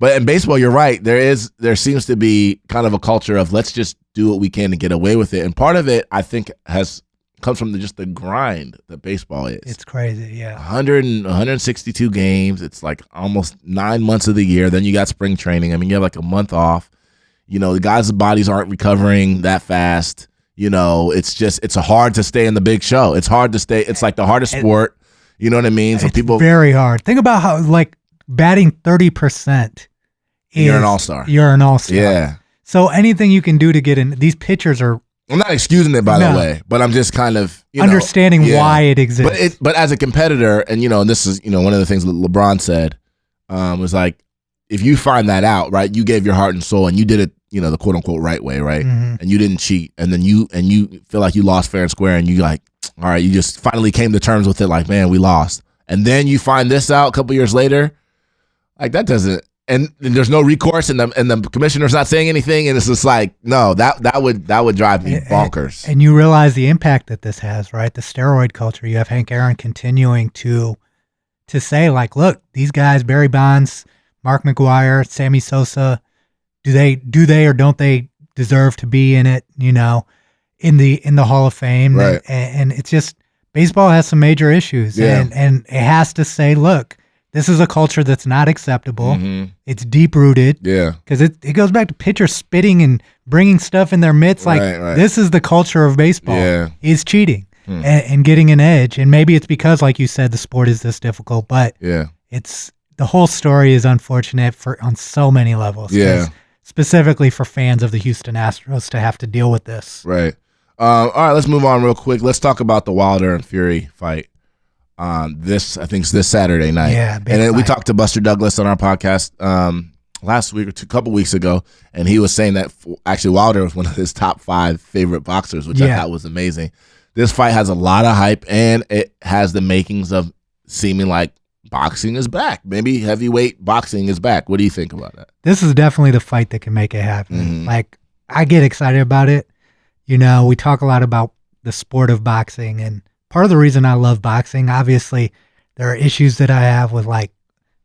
But in baseball, you're right. There seems to be kind of a culture of let's just do what we can to get away with it. And part of it, I think, comes from just the grind that baseball is. It's crazy, yeah. 162 games. It's like almost 9 months of the year. Then you got spring training. I mean, you have like a month off. The guys' bodies aren't recovering that fast. It's hard to stay in the big show. It's hard to stay. It's like the hardest sport. You know what I mean? So it's very hard. Think about how, like, batting 30%. You're an all-star. You're an all-star. Yeah. So anything you can do to get in, these pitchers are. I'm not excusing it, by the way, but I'm just kind of understanding why it exists. But as a competitor, and and this is one of the things that LeBron said, was like, if you find that out, right, you gave your heart and soul, and you did it, the quote unquote right way, right, and you didn't cheat, and then you feel like you lost fair and square, and you like, all right, you just finally came to terms with it, like, man, we lost, and then you find this out a couple years later, like that doesn't. And there's no recourse, and the commissioner's not saying anything, and it's just like, no, that would drive me bonkers. And you realize the impact that this has, right? The steroid culture. You have Hank Aaron continuing to say, like, look, these guys, Barry Bonds, Mark McGwire, Sammy Sosa, do they or don't they deserve to be in it? In the Hall of Fame, right? And it's just baseball has some major issues, and it has to say, look. This is a culture that's not acceptable. Mm-hmm. It's deep-rooted. Yeah. Because it goes back to pitchers spitting and bringing stuff in their mitts. Like, this is the culture of baseball, is cheating and getting an edge. And maybe it's because, like you said, the sport is this difficult. But it's the whole story is unfortunate on so many levels. Yeah. Specifically for fans of the Houston Astros to have to deal with this. Right. All right, let's move on real quick. Let's talk about the Wilder and Fury fight. I think it's this Saturday night. Yeah, and then we talked to Buster Douglas on our podcast last week or a couple weeks ago, and he was saying that actually Wilder was one of his top 5 favorite boxers, which I thought was amazing. This fight has a lot of hype, and it has the makings of seeming like boxing is back. Maybe heavyweight boxing is back. What do you think about that? This is definitely the fight that can make it happen. Mm-hmm. Like, I get excited about it. We talk a lot about the sport of boxing, and part of the reason I love boxing, obviously, there are issues that I have with, like,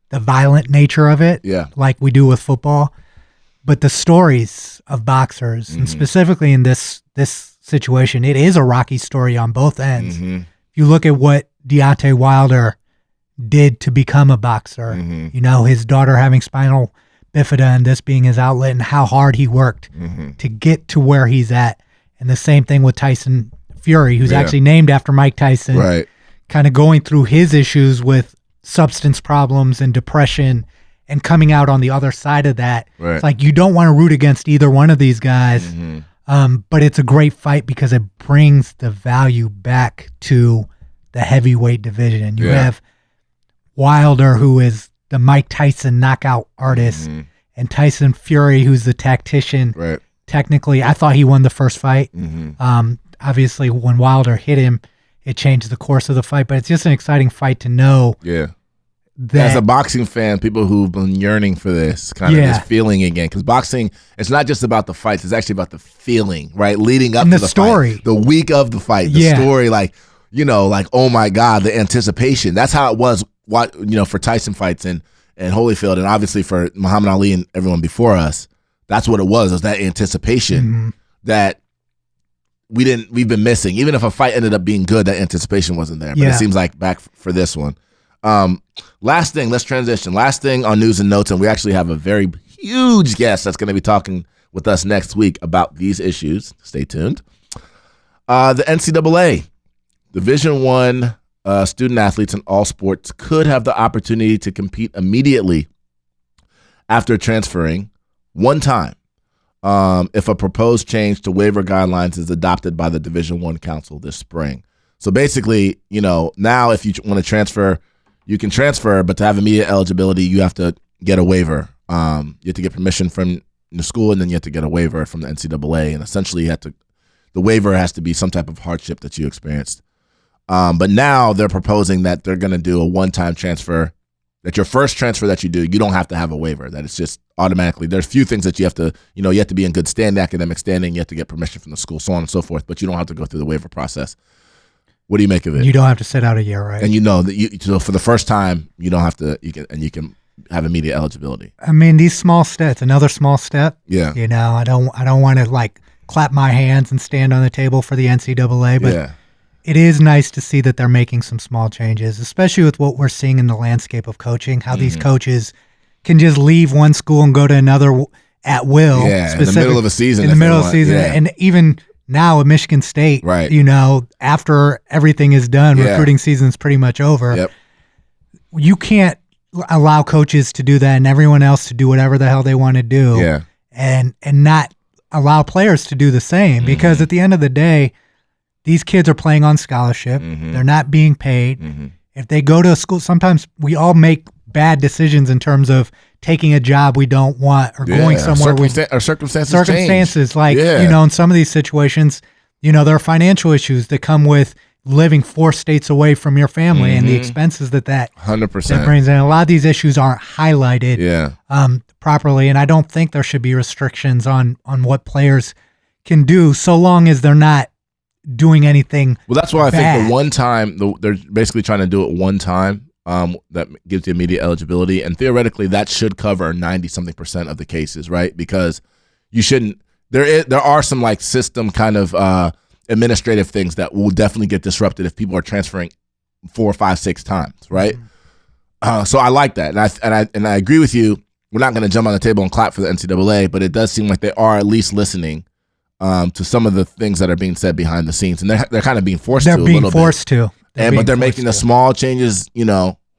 the violent nature of it, like we do with football. But the stories of boxers, and specifically in this situation, it is a rocky story on both ends. Mm-hmm. If you look at what Deontay Wilder did to become a boxer, his daughter having spinal bifida and this being his outlet, and how hard he worked to get to where he's at. And the same thing with Tyson Fury, who's actually named after Mike Tyson, right? Kind of going through his issues with substance problems and depression and coming out on the other side of that. Right. It's like you don't want to root against either one of these guys, but it's a great fight because it brings the value back to the heavyweight division. You have Wilder, who is the Mike Tyson knockout artist, and Tyson Fury, who's the tactician. Right. Technically, I thought he won the first fight. Obviously, when Wilder hit him, it changed the course of the fight. But it's just an exciting fight to know. Yeah. As a boxing fan, people who've been yearning for this kind of this feeling again, because boxing, it's not just about the fights; it's actually about the feeling, right? Leading up to the story, fight, the week of the fight, the story, like oh my God, the anticipation. That's how it was. For Tyson fights, and and Holyfield, and obviously for Muhammad Ali and everyone before us, that's what it was that anticipation that we've been missing. Even if a fight ended up being good, that anticipation wasn't there. But it seems like back for this one. Last thing, let's transition. Last thing on news and notes, and we actually have a very huge guest that's going to be talking with us next week about these issues. Stay tuned. The NCAA, Division I student athletes in all sports could have the opportunity to compete immediately after transferring one time if a proposed change to waiver guidelines is adopted by the Division I Council this spring. So basically, now if you want to transfer, you can transfer, but to have immediate eligibility, you have to get a waiver. You have to get permission from the school, and then you have to get a waiver from the NCAA. And essentially, the waiver has to be some type of hardship that you experienced. But now they're proposing that they're going to do a one-time transfer, that your first transfer that you do, you don't have to have a waiver, that it's just automatically. There's a few things that you have to, you have to be in good standing, academic standing, you have to get permission from the school, so on and so forth, but you don't have to go through the waiver process. What do you make of it? You don't have to sit out a year, right? And so for the first time, you don't have to, you can have immediate eligibility. I mean, these small steps, another small step. Yeah. I don't want to clap my hands and stand on the table for the NCAA, but it is nice to see that they're making some small changes, especially with what we're seeing in the landscape of coaching, how these coaches can just leave one school and go to another at will. Yeah, in the middle of a season. And even now at Michigan State, right. After everything is done, recruiting season's pretty much over. Yep. You can't allow coaches to do that and everyone else to do whatever the hell they want to do and not allow players to do the same, because at the end of the day, these kids are playing on scholarship. They're not being paid. If they go to a school, sometimes we all make bad decisions in terms of taking a job we don't want or going somewhere. Circumstances change. In some of these situations, there are financial issues that come with living 4 states away from your family and the expenses that 100% that brings in. A lot of these issues aren't highlighted properly, and I don't think there should be restrictions on what players can do so long as they're not doing anything. Well, that's why bad. I think the one time, they're basically trying to do it one time, that gives you immediate eligibility, and theoretically that should cover 90-something% of the cases, right? Because you shouldn't. There are some system kind of administrative things that will definitely get disrupted if people are transferring 4, 5, 6 times, right? So I like that, and I agree with you. We're not going to jump on the table and clap for the NCAA, but it does seem like they are at least listening to some of the things that are being said behind the scenes, and they're kind of being forced to. They're being forced to. But they're making the small changes,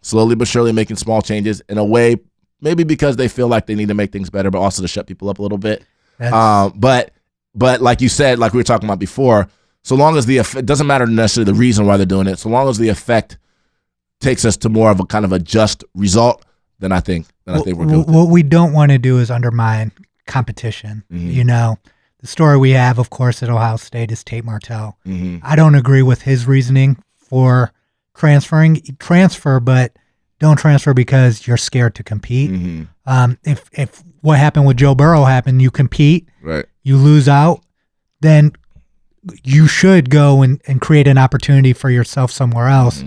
slowly but surely making small changes in a way, maybe because they feel like they need to make things better, but also to shut people up a little bit. But like you said, like we were talking about before, so long as it doesn't matter necessarily the reason why they're doing it, so long as the effect takes us to more of a kind of a just result, then I think we're good. What we don't want to do is undermine competition. The story we have, of course, at Ohio State is Tate Martell. I don't agree with his reasoning for transferring. Transfer, but don't transfer because you're scared to compete. If what happened with Joe Burrow happened, you compete, right? You lose out, then you should go and create an opportunity for yourself somewhere else.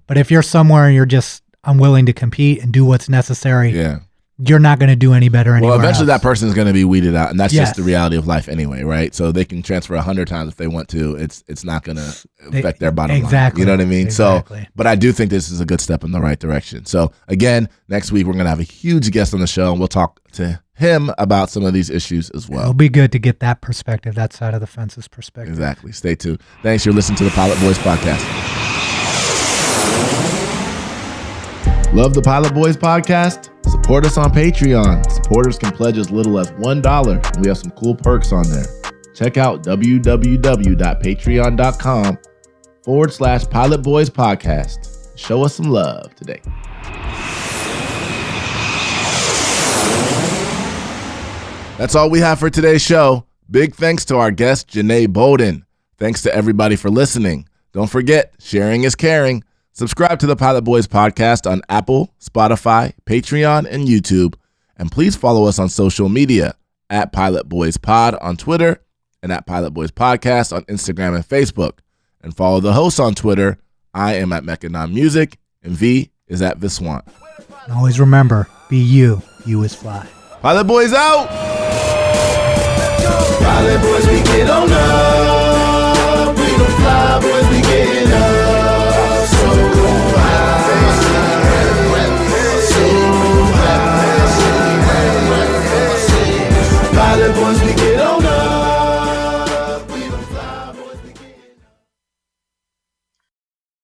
But if you're somewhere and you're just unwilling to compete and do what's necessary, you're not going to do any better anywhere. Well, eventually else. That person is going to be weeded out, and that's just the reality of life anyway, right? So they can transfer 100 times if they want to. It's not going to affect their bottom line. You know what I mean? Exactly. So, but I do think this is a good step in the right direction. So again, next week we're going to have a huge guest on the show, and we'll talk to him about some of these issues as well. It'll be good to get that perspective, that side of the fence's perspective. Exactly. Stay tuned. Thanks. You're listening to the Pilot Boys Podcast. Love the Pilot Boys Podcast? Support us on Patreon. Supporters can pledge as little as $1, and we have some cool perks on there. Check out www.patreon.com/Pilot Boys Podcast. Show us some love today. That's all we have for today's show. Big thanks to our guest, Janae Bolden. Thanks to everybody for listening. Don't forget, sharing is caring. Subscribe to the Pilot Boys Podcast on Apple, Spotify, Patreon, and YouTube. And please follow us on social media at Pilot Boys Pod on Twitter and at Pilot Boys Podcast on Instagram and Facebook. And follow the hosts on Twitter. I am at Mechanon Music, and V is at Viswant. And always remember, be you. You is fly. Pilot Boys out. Pilot boys, we get on up.